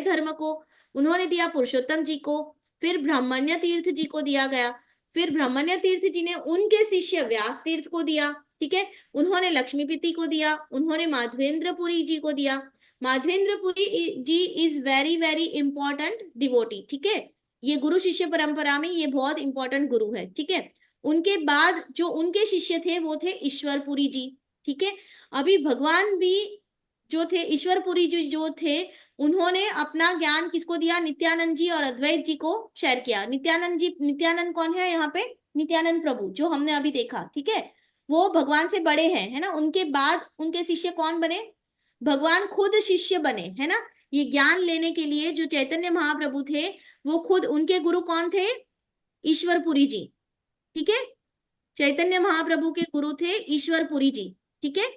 धर्म को, उन्होंने दिया पुरुषोत्तम जी को, फिर ब्रह्मण्य तीर्थ जी को दिया गया। फिर ब्रह्मण्य तीर्थ जी ने उनके शिष्य व्यास तीर्थ को दिया, ठीक है, उन्होंने लक्ष्मीपति को दिया, उन्होंने माधवेंद्रपुरी जी को दिया। Madhavendrapuri ji is very very important devotee, ठीक है, ये गुरु शिष्य परंपरा में ये बहुत इंपॉर्टेंट गुरु है, ठीक है। उनके बाद जो उनके शिष्य थे वो थे ईश्वरपुरी जी, ठीक है। अभी भगवान भी जो थे, ईश्वरपुरी जी जो थे, उन्होंने अपना ज्ञान किसको दिया, नित्यानंद जी और अद्वैत जी को शेयर किया। नित्यानंद जी, नित्यानंद कौन है यहाँ पे, नित्यानंद प्रभु जो हमने अभी देखा, ठीक है, वो भगवान से बड़े हैं, है ना। उनके बाद उनके शिष्य कौन बने, भगवान खुद शिष्य बने, है ना। ये ज्ञान लेने के लिए जो चैतन्य महाप्रभु थे वो खुद, उनके गुरु कौन थे, ईश्वरपुरी जी, ठीक है, चैतन्य महाप्रभु के गुरु थे ईश्वरपुरी जी, ठीक है।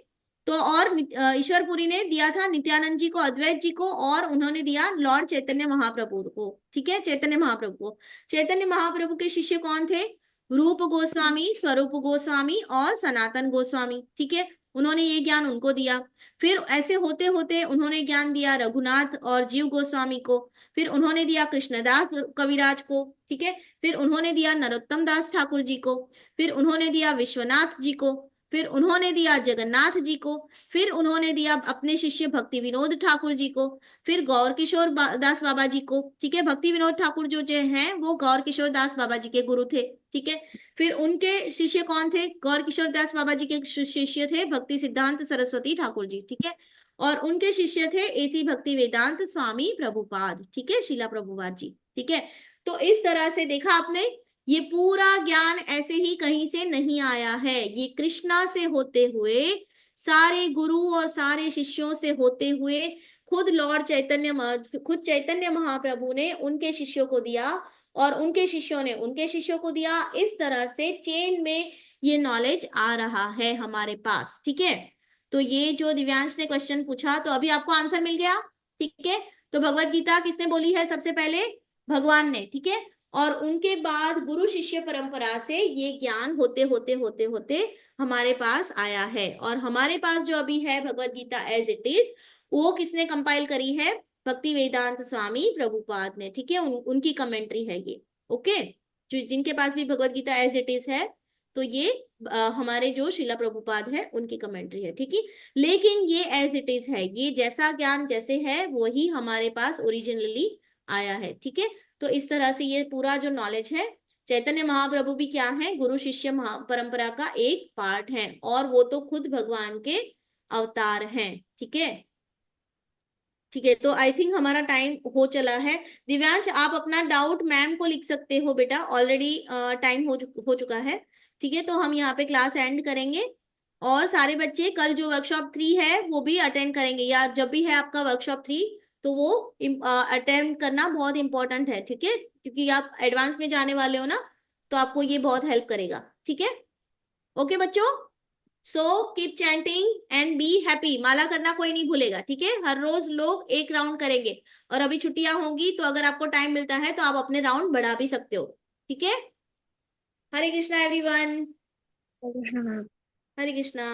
तो और ईश्वरपुरी ने दिया था नित्यानंद जी को, अद्वैत जी को, और उन्होंने दिया लॉर्ड चैतन्य महाप्रभु को, ठीक है, चैतन्य महाप्रभु को। चैतन्य महाप्रभु के शिष्य कौन थे, रूप गोस्वामी, स्वरूप गोस्वामी और सनातन गोस्वामी, ठीक है, उन्होंने ये ज्ञान उनको दिया। फिर ऐसे होते होते उन्होंने ज्ञान दिया रघुनाथ और जीव गोस्वामी को, फिर उन्होंने दिया कृष्णदास कविराज को, ठीक है, फिर उन्होंने दिया नरोत्तम दास ठाकुर जी को, फिर उन्होंने दिया विश्वनाथ जी को, फिर उन्होंने दिया जगन्नाथ जी को, फिर उन्होंने दिया अपने शिष्य भक्ति विनोद ठाकुर जी को, फिर गौर किशोर दास बाबा जी को, ठीक है। भक्ति विनोद ठाकुर जो हैं वो गौर किशोर दास बाबा जी के गुरु थे, ठीक है। फिर उनके शिष्य कौन थे, गौर किशोर दास बाबा जी के शिष्य थे भक्ति सिद्धांत सरस्वती ठाकुर जी, ठीक है, और उनके शिष्य थे एसी भक्ति वेदांत स्वामी प्रभुपाद, ठीक है, शीला प्रभुपाद जी, ठीक है। तो इस तरह से देखा आपने, ये पूरा ज्ञान ऐसे ही कहीं से नहीं आया है, ये कृष्णा से होते हुए, सारे गुरु और सारे शिष्यों से होते हुए, खुद लॉर्ड चैतन्य, खुद चैतन्य महाप्रभु ने उनके शिष्यों को दिया, और उनके शिष्यों ने उनके शिष्यों को दिया। इस तरह से चेन में ये नॉलेज आ रहा है हमारे पास, ठीक है। तो ये जो दिव्यांश ने क्वेश्चन पूछा, तो अभी आपको आंसर मिल गया, ठीक है। तो भगवत गीता किसने बोली है सबसे पहले, भगवान ने, ठीक है, और उनके बाद गुरु शिष्य परंपरा से ये ज्ञान होते होते होते होते हमारे पास आया है। और हमारे पास जो अभी है Bhagavad Gita as it is, वो किसने कंपाइल करी है, भक्ति वेदांत स्वामी प्रभुपाद ने, ठीक है, उनकी कमेंट्री है ये, ओके। जो जिनके पास भी Bhagavad Gita as it is है, तो ये हमारे जो शिला प्रभुपाद है उनकी कमेंट्री है, ठीक है। लेकिन ये एज इट इज है, ये जैसा ज्ञान जैसे है वही हमारे पास ओरिजिनली आया है, ठीक है। तो इस तरह से ये पूरा जो नॉलेज है, चैतन्य महाप्रभु भी क्या है, गुरु शिष्य परंपरा का एक पार्ट है, और वो तो खुद भगवान के अवतार हैं, ठीक है, ठीक है। तो आई थिंक हमारा टाइम हो चला है। दिव्यांश आप अपना डाउट मैम को लिख सकते हो बेटा, ऑलरेडी टाइम हो चुका है, ठीक है। तो हम यहाँ पे क्लास एंड करेंगे, और सारे बच्चे कल जो वर्कशॉप 3 है वो भी अटेंड करेंगे, या जब भी है आपका वर्कशॉप 3 तो वो अटेंड करना बहुत इंपॉर्टेंट है, ठीक है, क्योंकि आप एडवांस में जाने वाले हो ना, तो आपको ये बहुत हेल्प करेगा, ठीक है। ओके बच्चों, so keep chanting and be happy, माला करना कोई नहीं भूलेगा, ठीक है, हर रोज लोग एक राउंड करेंगे, और अभी छुट्टियां होंगी तो अगर आपको टाइम मिलता है तो आप अपने राउंड बढ़ा भी सकते हो, ठीक है। हरे कृष्णा एवरीवन, कृष्ण मैम। हरे कृष्णा।